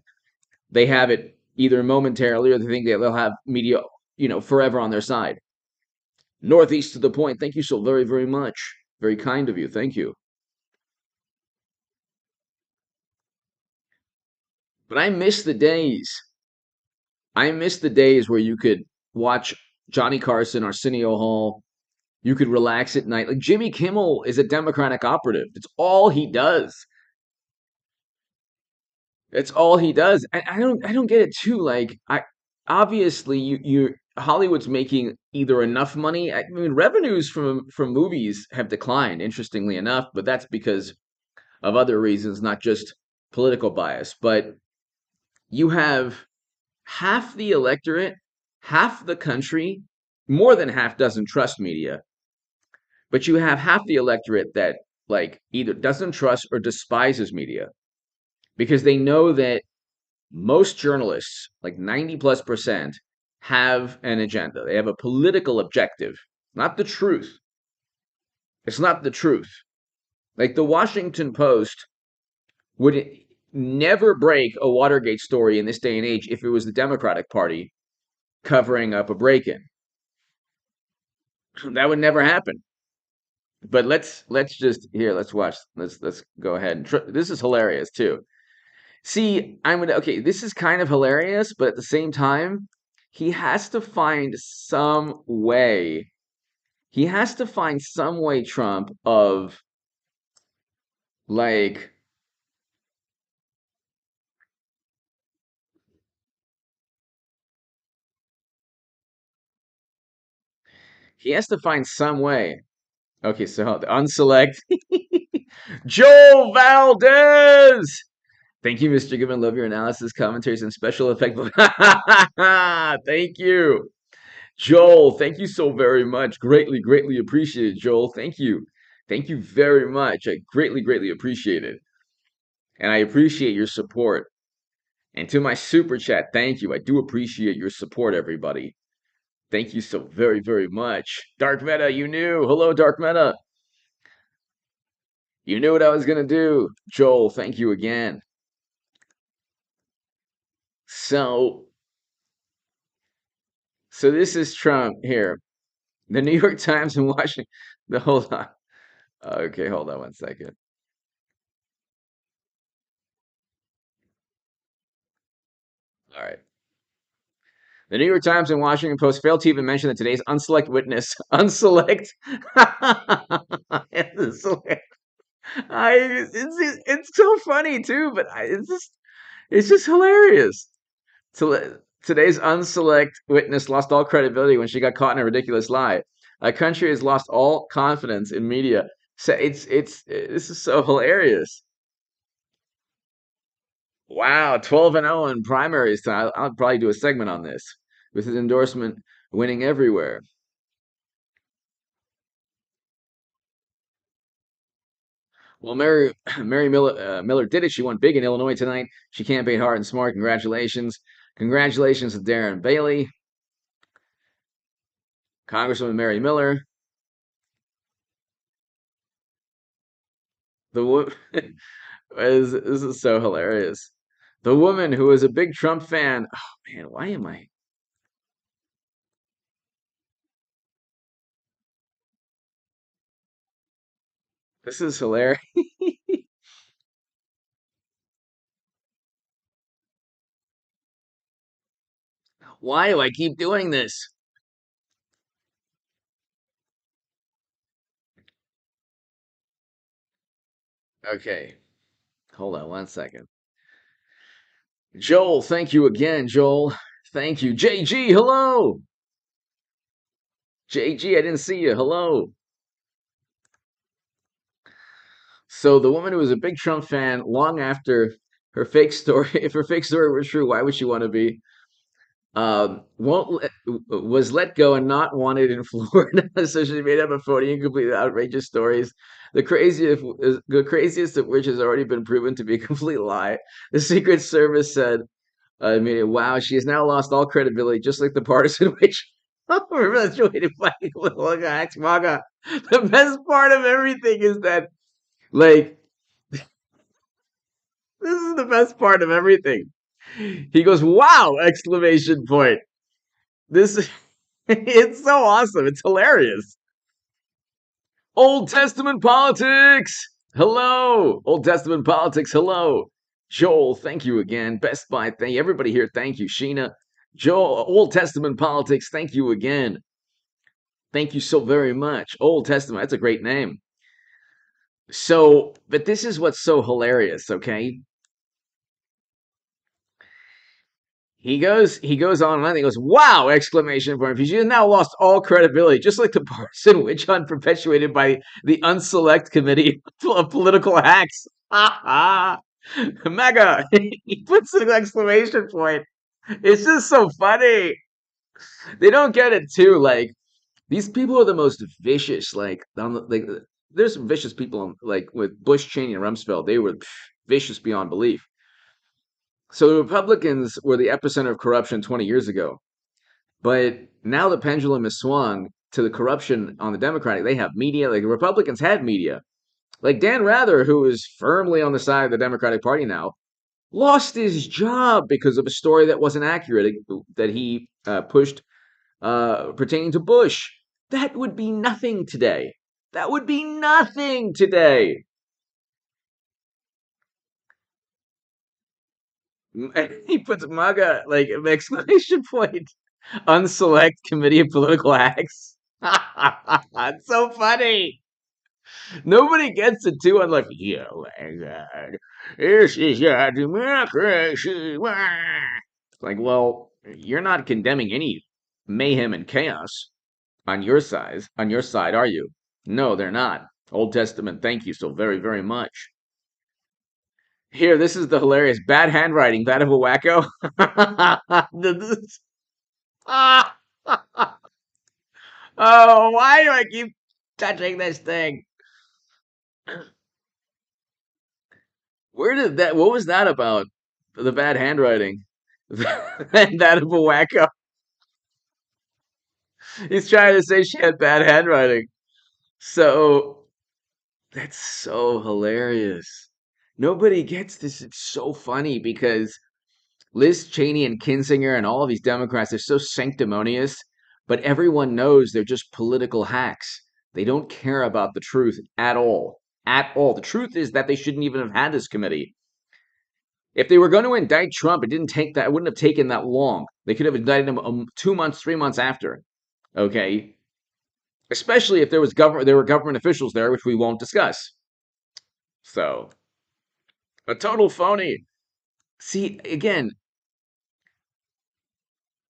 they have it either momentarily or they think that they'll have media, forever on their side. Northeast to the point. Thank you so very, very much. Very kind of you. Thank you. But I miss the days. I miss the days where you could watch Johnny Carson, Arsenio Hall. You could relax at night. Like Jimmy Kimmel is a Democratic operative. It's all he does. It's all he does. And I don't get it too. Like I obviously you Hollywood's making either enough money. I mean, revenues from movies have declined, interestingly enough, but that's because of other reasons, not just political bias. But you have half the electorate, half the country, more than half doesn't trust media, but you have half the electorate that like either doesn't trust or despises media because they know that most journalists, like 90 plus percent, have an agenda. They have a political objective, not the truth. It's not the truth. Like the Washington Post would never break a Watergate story in this day and age if it was the Democratic Party covering up a break-in. That would never happen. But let's just here. Let's watch. Let's go ahead. This is hilarious too. See, I'm gonna. Okay, this is kind of hilarious, but at the same time, he has to find some way. He has to find some way, Trump, of like he has to find some way. Okay, so the unselect Joe Valdez. Thank you, Mr. Given. Love your analysis, commentaries, and special effect. Thank you, Joel. Thank you so very much. Greatly, greatly appreciate it, Joel. Thank you. Thank you very much. I greatly, greatly appreciate it. And I appreciate your support. And to my super chat, thank you. I do appreciate your support, everybody. Thank you so very, very much. Dark Meta, you knew. Hello, Dark Meta. You knew what I was going to do. Joel, thank you again. So, so this is Trump here. The New York Times and Washington. Hold on. Okay, hold on one second. All right. The New York Times and Washington Post failed to even mention that today's unselect witness, unselect, it's so funny too, but it's just hilarious. Today's unselect witness lost all credibility when she got caught in a ridiculous lie. A country has lost all confidence in media. So it's this is so hilarious. Wow, 12-0 in primaries. I'll probably do a segment on this with his endorsement winning everywhere. Well, Mary Miller did it. She won big in Illinois tonight. She campaigned hard and smart. Congratulations. Congratulations to Darren Bailey, Congresswoman Mary Miller. This is so hilarious. The woman who is a big Trump fan. Oh man, why am I? This is hilarious. Why do I keep doing this? Okay, hold on one second. Joel, thank you again, Joel. Thank you. JG, hello. JG, I didn't see you. Hello. So the woman who was a big Trump fan long after her fake story, if her fake story were true, why would she want to be? Won't let, Was let go and not wanted in Florida. So she made up a phony and completely outrageous stories. The craziest of which has already been proven to be a complete lie. The Secret Service said, "I mean, wow, she has now lost all credibility, just like the partisan witch." Perpetuated by little ex MAGA. The best part of everything is that, like, this is the best part of everything. He goes, "Wow!" Exclamation point. This it's so awesome. It's hilarious. Old Testament politics. Hello. Old Testament politics. Hello. Joel, thank you again. Best Buy, thank you. Everybody here, thank you. Sheena, Joel, Old Testament politics, thank you again. Thank you so very much. Old Testament, that's a great name. So, but this is what's so hilarious, okay? He goes on and on. He goes, "Wow!" Exclamation point. She has now lost all credibility, just like the partisan witch hunt perpetuated by the unselect committee of political hacks. Ha ha! Mega. He puts an exclamation point. It's just so funny. They don't get it too. Like, these people are the most vicious. There's some vicious people like with Bush, Cheney, and Rumsfeld. They were vicious beyond belief. So the Republicans were the epicenter of corruption 20 years ago. But now the pendulum has swung to the corruption on the Democratic. They have media. Like, the Republicans had media. Like Dan Rather, who is firmly on the side of the Democratic Party now, lost his job because of a story that wasn't accurate that he pushed pertaining to Bush. That would be nothing today. That would be nothing today. He puts MAGA like an exclamation point. Unselect committee of political acts. It's so funny. Nobody gets it too. I'm like, yeah, my God, this is a democracy. Like, well, you're not condemning any mayhem and chaos on your side. On your side, are you? No, they're not. Old Testament, thank you so very, very much. Here, this is the hilarious bad handwriting. That of a wacko. Ah! Oh, why do I keep touching this thing? Where did that? What was that about? The bad handwriting. That of a wacko. He's trying to say she had bad handwriting. So that's so hilarious. Nobody gets this. It's so funny because Liz Cheney and Kinzinger and all of these Democrats are so sanctimonious, but everyone knows they're just political hacks. They don't care about the truth at all. At all. The truth is that they shouldn't even have had this committee. If they were going to indict Trump, it wouldn't have taken that long. They could have indicted him 2 months, 3 months after. Okay, especially if there were government officials there, which we won't discuss. So, a total phony. See, again,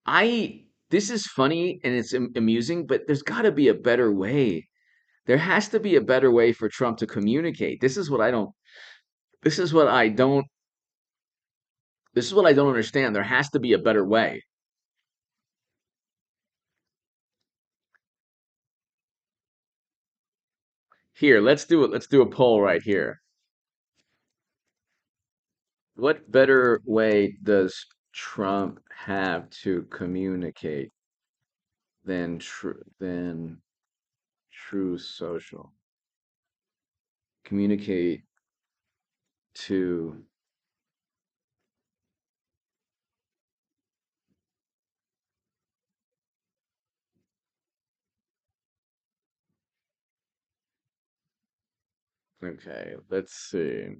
I this is funny and it's amusing, but there's got to be a better way. There has to be a better way for Trump to communicate. This is what I don't this is what I don't understand. There has to be a better way. Here, let's do it. Let's do a poll right here. What better way does Trump have to communicate than true social? Communicate to Okay, let's see.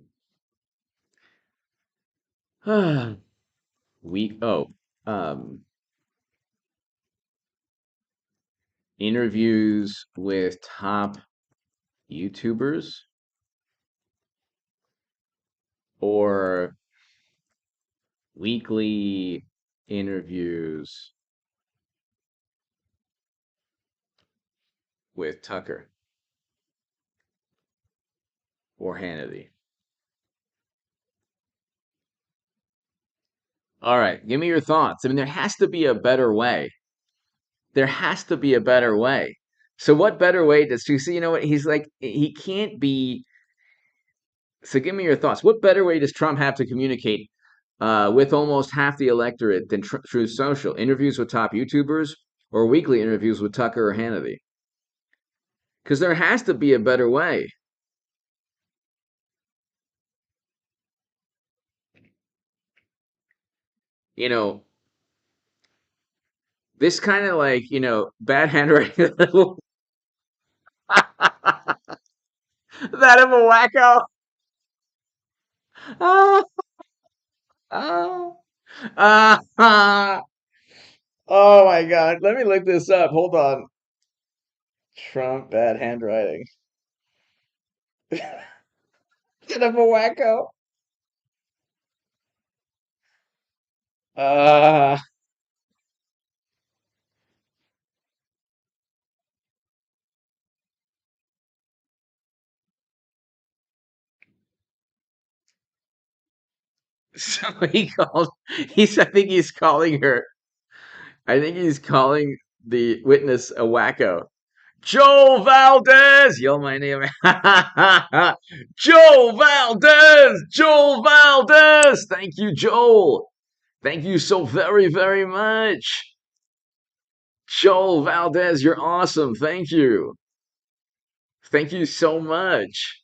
we oh um Interviews with top YouTubers or weekly interviews with Tucker or Hannity? All right, give me your thoughts. I mean, there has to be a better way. There has to be a better way. So, what better way does you see? You know what? He's like, he can't be. So, give me your thoughts. What better way does Trump have to communicate with almost half the electorate than through social interviews with top YouTubers or weekly interviews with Tucker or Hannity? Because there has to be a better way. You know, this kind of like, bad handwriting. That of a wacko. Ah, ah, ah. Oh my God. Let me look this up. Hold on. Trump bad handwriting. That of a wacko. Uh, so I think he's calling her, I think he's calling the witness a wacko. Joe Valdez, yell my name. Joe Valdez, Joel Valdez. Thank you, Joel. Thank you so very, very much. Joel Valdez, you're awesome. Thank you. Thank you so much.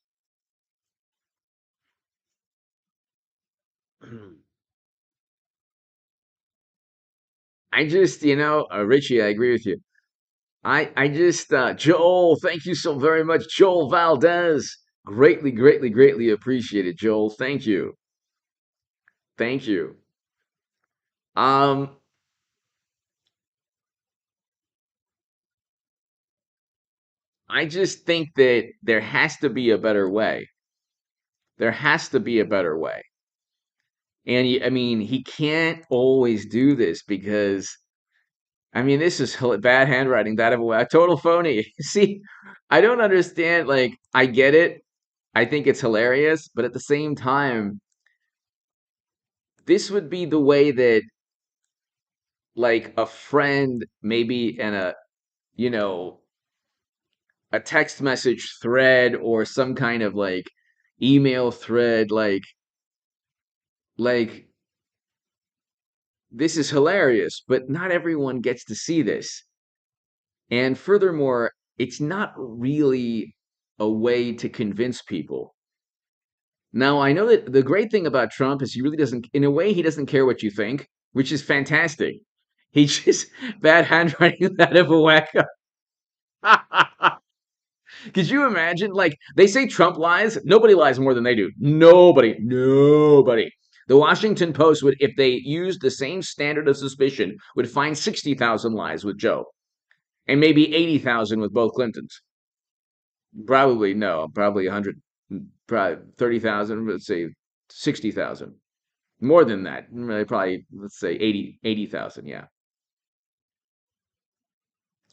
I just, Richie, I agree with you. I just, Joel, thank you so very much. Joel Valdez. Greatly, greatly, greatly appreciated, Joel. Thank you. Thank you. Um, I just think that there has to be a better way. There has to be a better way. And I mean, he can't always do this because, I mean, this is bad handwriting, that of a total phony. See, I don't understand. Like, I get it. I think it's hilarious, but at the same time, this would be the way that, like, a friend maybe in you know, a text message thread or some kind of like email thread, like this is hilarious, but not everyone gets to see this. And furthermore, it's not really a way to convince people. Now, I know that the great thing about Trump is he really doesn't, in a way, he doesn't care what you think, which is fantastic. He just bad handwriting that of a wacko. Could you imagine? Like, they say Trump lies. Nobody lies more than they do. Nobody. Nobody. The Washington Post would, if they used the same standard of suspicion, would find 60,000 lies with Joe and maybe 80,000 with both Clintons. Probably no, probably 100, probably 30,000, let's say 60,000. More than that, probably, let's say 80,000, yeah.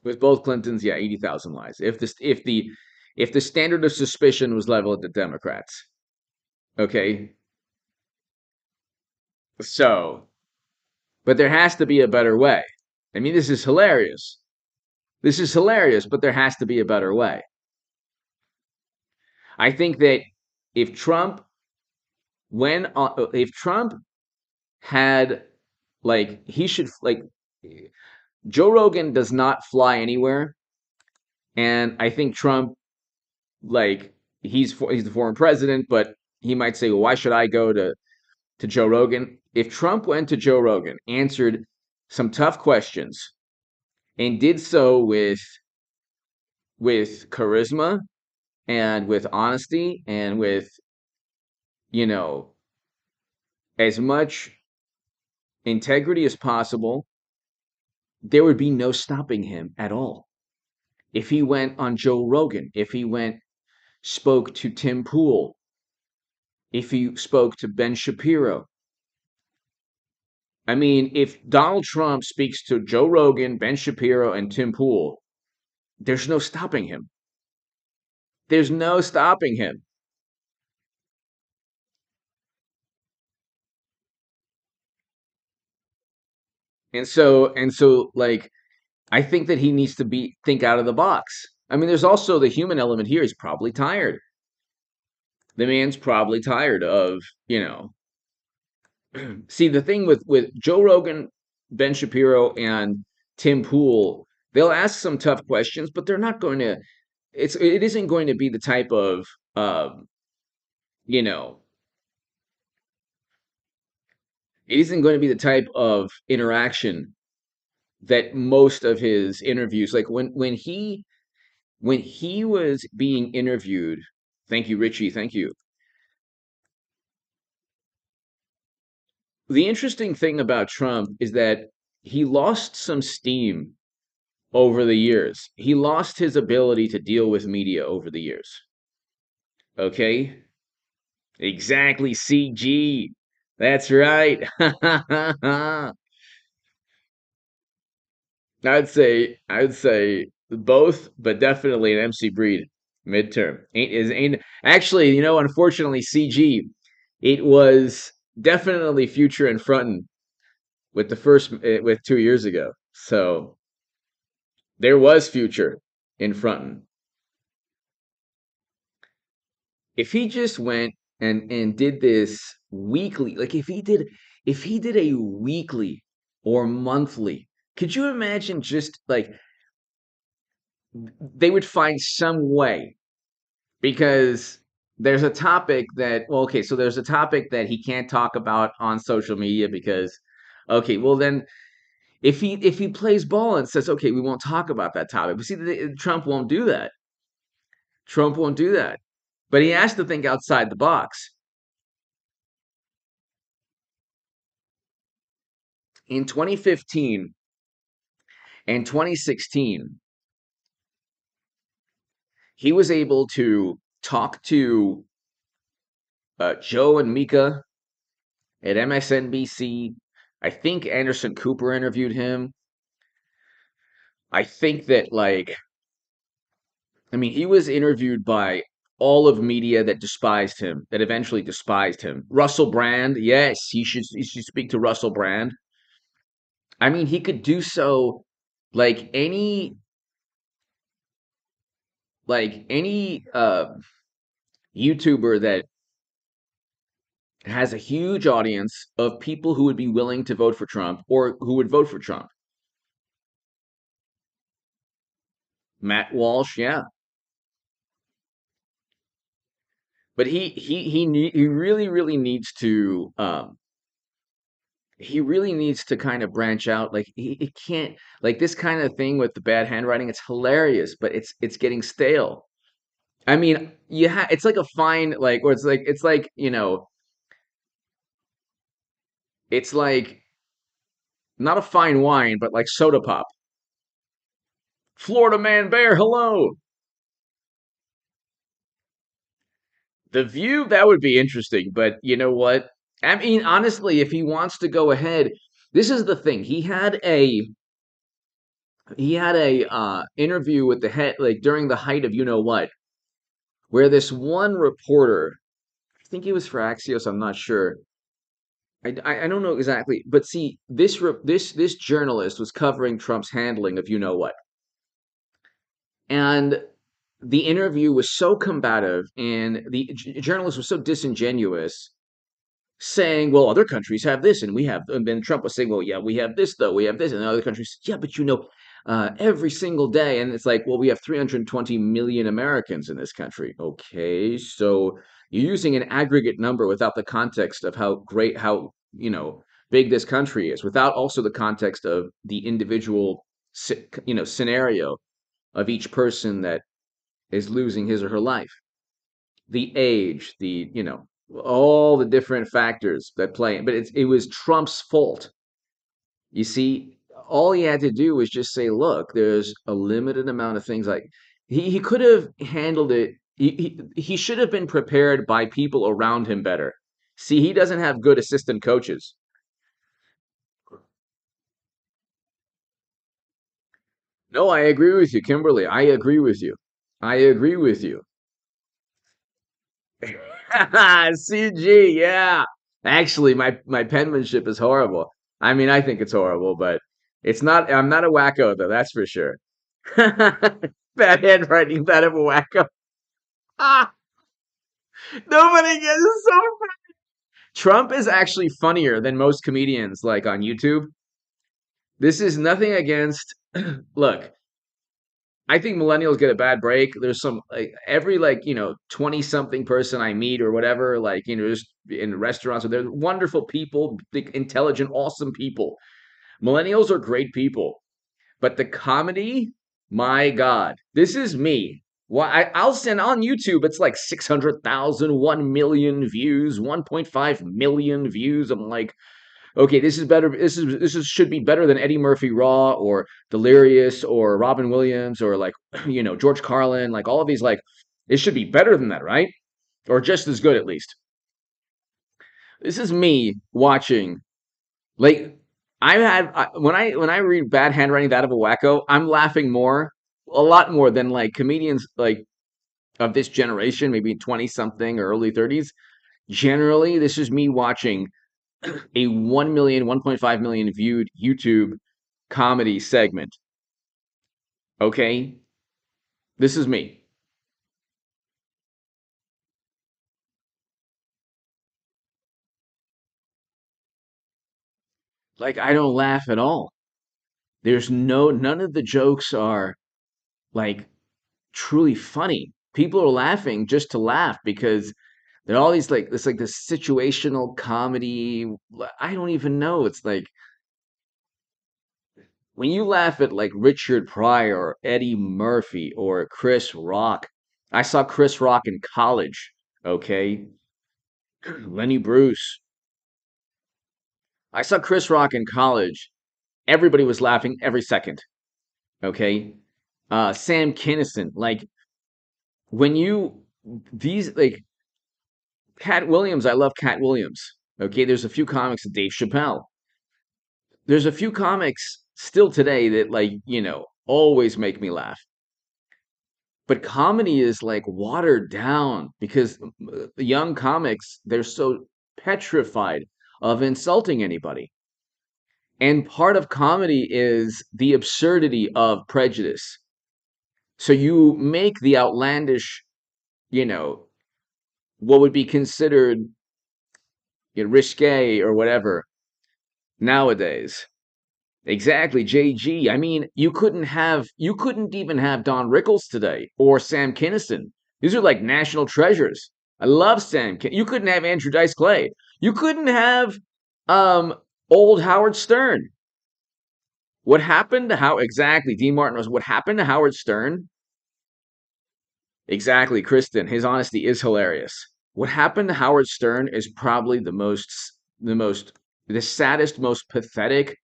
With both Clintons, yeah, 80,000 lies. If the standard of suspicion was leveled at the Democrats, okay. So, but there has to be a better way. I mean, this is hilarious. This is hilarious, but there has to be a better way. I think that if Trump, if Trump had, like, he should, like, Joe Rogan does not fly anywhere, and I think Trump, like, he's the former president, but he might say, well, why should I go to Joe Rogan? If Trump went to Joe Rogan, answered some tough questions, and did so with charisma and with honesty and with, you know, as much integrity as possible, there would be no stopping him at all. If he went on Joe Rogan, if he spoke to Tim Pool, if he spoke to Ben Shapiro. I mean, if Donald Trump speaks to Joe Rogan, Ben Shapiro, and Tim Pool, there's no stopping him. There's no stopping him. And so like I think that he needs to be think out of the box. I mean, there's also the human element here. He's probably tired. The man's probably tired of, you know, see the thing with Joe Rogan, Ben Shapiro, and Tim Pool, they'll ask some tough questions, but they're not going to. It isn't going to be the type of you know it isn't going to be the type of interaction that most of his interviews, like when he was being interviewed. Thank you, Richie. Thank you. The interesting thing about Trump is that he lost some steam over the years. He lost his ability to deal with media over the years. Okay? Exactly, CG. That's right. I'd say both, but definitely an MC Breed midterm. Ain't actually, unfortunately, CG. It was definitely future and frontin' with the first with 2 years ago. So there was future in frontin'. If he just went and did this weekly, like if he did a weekly or monthly, could you imagine just like they would find some way because there's a topic that well okay so there's a topic that he can't talk about on social media because okay well then if he plays ball and says okay we won't talk about that topic but see Trump won't do that. Trump won't do that, but he has to think outside the box. In 2015 and 2016 he was able to talk to Joe and Mika at MSNBC. I think Anderson Cooper interviewed him. I think that he was interviewed by all of media that despised him, that eventually despised him. Russell Brand, yes, he should speak to Russell Brand. I mean, he could do so like any YouTuber that has a huge audience of people who would be willing to vote for Trump or who would vote for Trump. Matt Walsh, yeah. But he really needs to he really needs to kind of branch out. Like he can't like this kind of thing with the bad handwriting. It's hilarious, but it's getting stale. I mean, it's like a fine like, or it's like it's like not a fine wine, but like soda pop. Florida Man Bear, hello. The View, that would be interesting, but you know what? I mean, honestly, if he wants to go ahead, this is the thing. He had a interview with the head like during the height of you know what, where this one reporter, I think he was for Axios, I'm not sure. I don't know exactly, but see, this journalist was covering Trump's handling of you know what, and the interview was so combative, and the journalist was so disingenuous, saying, "Well, other countries have this, and we have." And then Trump was saying, "Well, yeah, we have this, though. We have this," and other countries, "Yeah, but every single day." And it's like, "Well, we have 320 million Americans in this country." Okay, so you're using an aggregate number without the context of how big this country is, without also the context of the individual, scenario of each person that is losing his or her life, the age, all the different factors that play. But it was Trump's fault. You see, all he had to do was just say, "Look, there's a limited amount of things." Like he could have handled it. He should have been prepared by people around him better. See, he doesn't have good assistant coaches. No, I agree with you, Kimberly. I agree with you. I agree with you. CG, yeah. Actually, my penmanship is horrible. I mean, I think it's horrible, but it's not. I'm not a wacko though. That's for sure. Bad handwriting, that of a wacko. Ah, nobody gets it. So Trump is actually funnier than most comedians, like on YouTube. This is nothing against. Look, I think millennials get a bad break. There's some like every 20 something person I meet or whatever, just in restaurants, so they're wonderful people, intelligent, awesome people. Millennials are great people. But the comedy, my God, this is me. I'll send on YouTube. It's like 600,000, 1 million views, 1.5 million views. I'm like, okay, this is better. This is should be better than Eddie Murphy Raw or Delirious or Robin Williams or George Carlin. Like all of these, like it should be better than that, right? Or just as good at least. This is me watching like when I read bad handwriting that of a wacko, I'm laughing a lot more than like comedians like of this generation, maybe 20 something or early 30s. Generally, this is me watching a 1 million, 1.5 million viewed YouTube comedy segment. Okay? This is me. Like I don't laugh at all. None of the jokes are like truly funny. People are laughing just to laugh because there are all these this situational comedy. I don't even know. It's like when you laugh at like Richard Pryor or Eddie Murphy or Chris Rock. I saw Chris Rock in college. Okay, Lenny Bruce. I saw Chris Rock in college. Everybody was laughing every second. Okay, Sam Kinison. Like when you these like Cat Williams, I love Cat Williams. Okay, there's a few comics of Dave Chappelle. There's a few comics still today that always make me laugh. But comedy is like watered down because the young comics, they're so petrified of insulting anybody. And part of comedy is the absurdity of prejudice. So you make the outlandish, you know, what would be considered risque or whatever nowadays. Exactly, JG. I mean, you couldn't even have Don Rickles today or Sam Kinison. These are like national treasures. I love You couldn't have Andrew Dice Clay. You couldn't have um old Howard Stern. What happened to how exactly Dean Martin was what happened to Howard Stern? Exactly, Kristen. His honesty is hilarious. What happened to Howard Stern is probably the saddest, most pathetic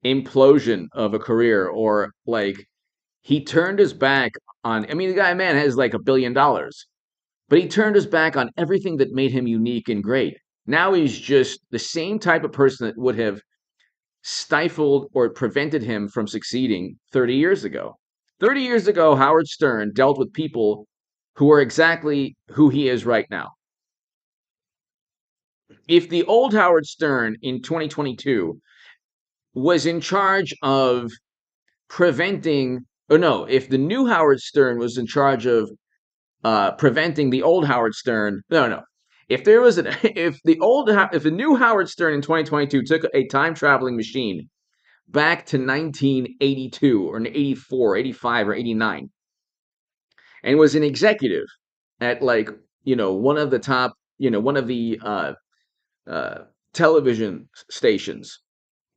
implosion of a career or like he turned his back on I mean the guy man has like $1 billion, but he turned his back on everything that made him unique and great. Now he's just the same type of person that would have stifled or prevented him from succeeding 30 years ago. 30 years ago, Howard Stern dealt with people who are exactly who he is right now. If the old Howard Stern in 2022 was in charge of preventing, or no, if the new Howard Stern was in charge of preventing the old Howard Stern, no. If there was if the new Howard Stern in 2022 took a time traveling machine back to 1982 or 84, 85 or 89 and was an executive at one of the top, one of the uh, television stations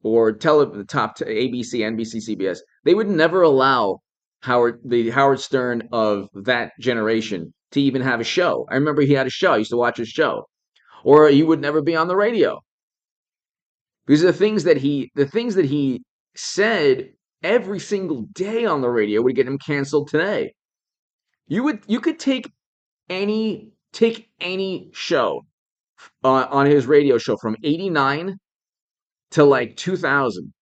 or the top ABC, NBC, CBS, they would never allow the Howard Stern of that generation to even have a show. I remember he had a show. I used to watch his show, or he would never be on the radio because the things that he said every single day on the radio would get him canceled today. You could take any show on his radio show from 89 to like 2000,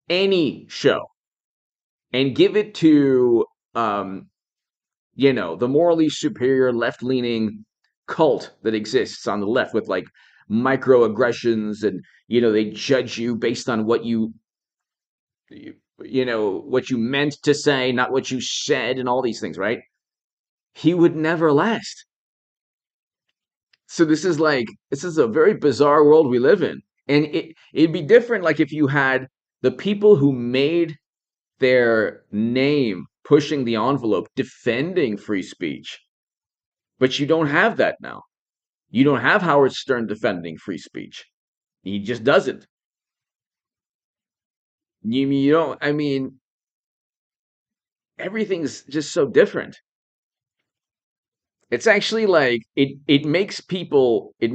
any show, and give it to the morally superior left-leaning cult that exists on the left with like microaggressions, and they judge you based on what you meant to say, not what you said, and all these things, right? He would never last. So this is a very bizarre world we live in. And it'd be different like if you had the people who made their name pushing the envelope, defending free speech. But you don't have that now. You don't have Howard Stern defending free speech. He just doesn't. You don't, I mean, everything's just so different. It's actually like it makes people it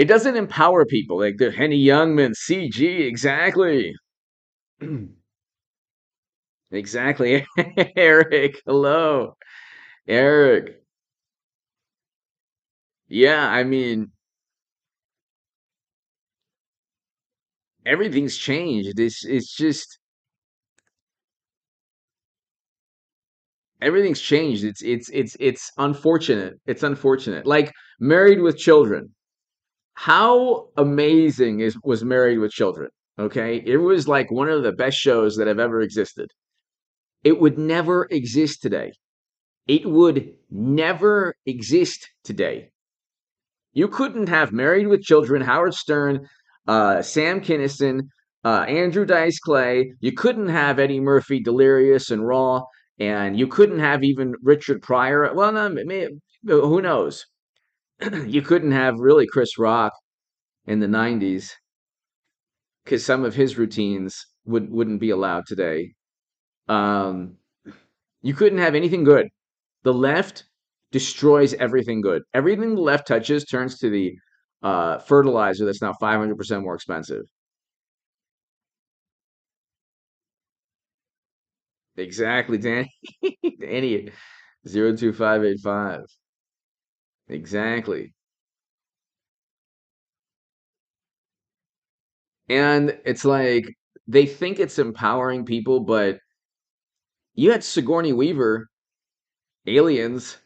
doesn't empower people like the Henny Youngman CG exactly. Exactly. Eric, hello. Eric. Yeah, I mean, everything's changed. It's just everything's changed. It's unfortunate. It's unfortunate. Like Married with Children. How amazing is was Married with Children? Okay? It was like one of the best shows that have ever existed. It would never exist today. It would never exist today. You couldn't have Married with Children, Howard Stern, Sam Kinison, Andrew Dice Clay. You couldn't have Eddie Murphy, Delirious and Raw, and you couldn't have even Richard Pryor. Well, no, who knows? You couldn't have really Chris Rock in the '90s because some of his routines wouldn't be allowed today. Um, you couldn't have anything good. The left destroys everything good. Everything the left touches turns to the fertilizer that's now 500% more expensive. Exactly, Danny. Danny, 02585. Exactly. And it's like they think it's empowering people, but you had Sigourney Weaver, Aliens.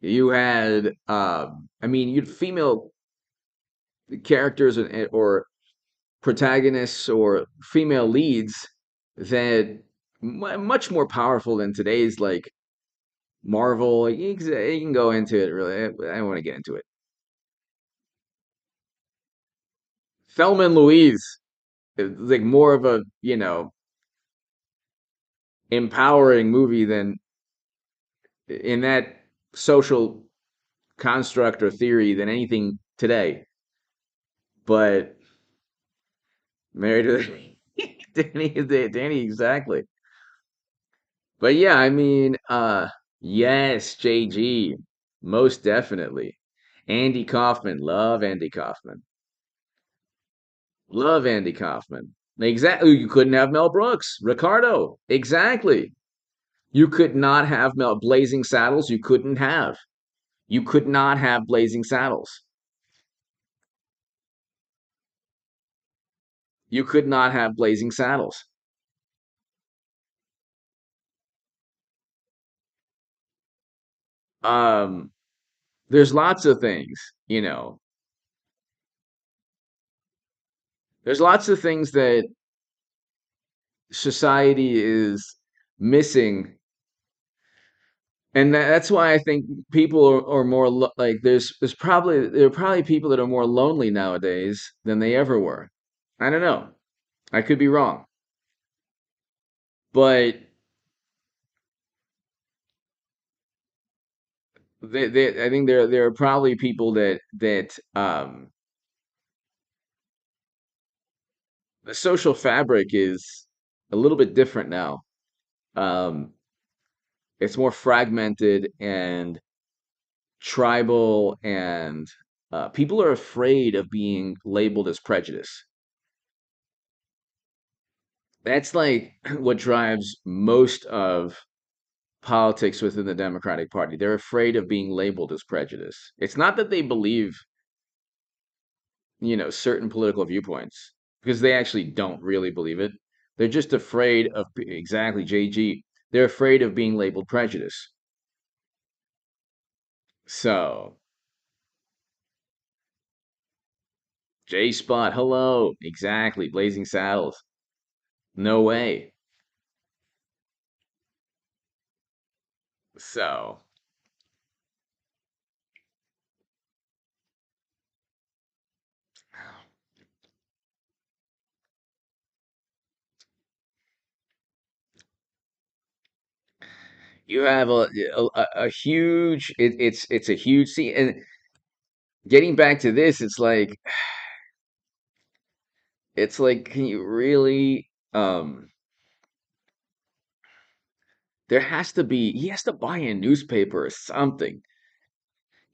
You had, I mean, you had female characters or protagonists or female leads that much more powerful than today's like Marvel. Like, you can go into it really. I don't want to get into it. Thelma and Louise is like more of a empowering movie than in that social construct or theory than anything today. But married to Danny exactly. But yeah, I mean, yes, JG, most definitely. Andy Kaufman, love Andy Kaufman. Love Andy Kaufman. Exactly. You couldn't have Mel Brooks. Ricardo. Exactly. You could not have Blazing Saddles. You couldn't have. You could not have Blazing Saddles. You could not have Blazing Saddles. Um, there's lots of things, you know. There's lots of things that society is missing, and that's why I think people are more like there are probably people that are more lonely nowadays than they ever were. I don't know. I could be wrong, but I think there are probably people that the social fabric is a little bit different now. Um, it's more fragmented and tribal, and people are afraid of being labeled as prejudice. That's like what drives most of politics within the Democratic Party. They're afraid of being labeled as prejudice. It's not that they believe, certain political viewpoints, because they actually don't really believe it. They're just afraid of exactly JG. They're afraid of being labeled prejudice. So, J Spot, hello. Exactly. Blazing Saddles. No way. So, you have a huge it's a huge scene. And getting back to this, it's like can you really there has to be he has to buy a newspaper or something.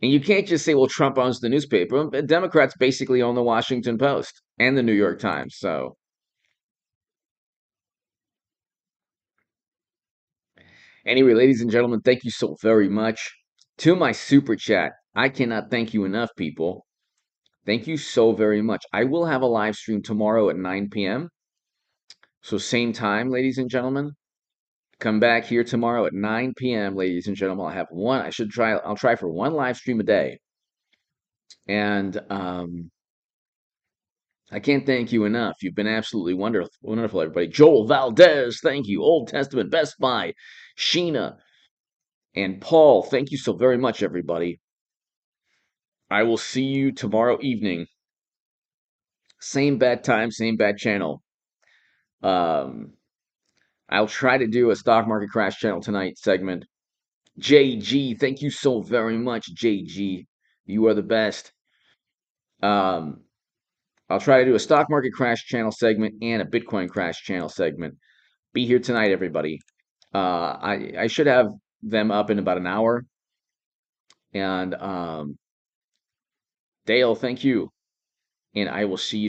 And you can't just say, well, Trump owns the newspaper. Democrats basically own the Washington Post and the New York Times. So, anyway, ladies and gentlemen, thank you so very much. To my super chat, I cannot thank you enough, people. Thank you so very much. I will have a live stream tomorrow at 9 p.m. So, same time, ladies and gentlemen. Come back here tomorrow at 9 p.m., ladies and gentlemen. I'll try for one live stream a day. And I can't thank you enough. You've been absolutely wonderful, everybody. Joel Valdez, thank you. Old Testament, Best Buy, Sheena, and Paul, thank you so very much, everybody. I will see you tomorrow evening. Same bad time, same bad channel. Um, I'll try to do a stock market crash channel tonight segment. JG, thank you so very much, JG. You are the best. Um, I'll try to do a stock market crash channel segment and a Bitcoin crash channel segment. Be here tonight, everybody. I should have them up in about an hour. And Dale, thank you. And I will see you soon.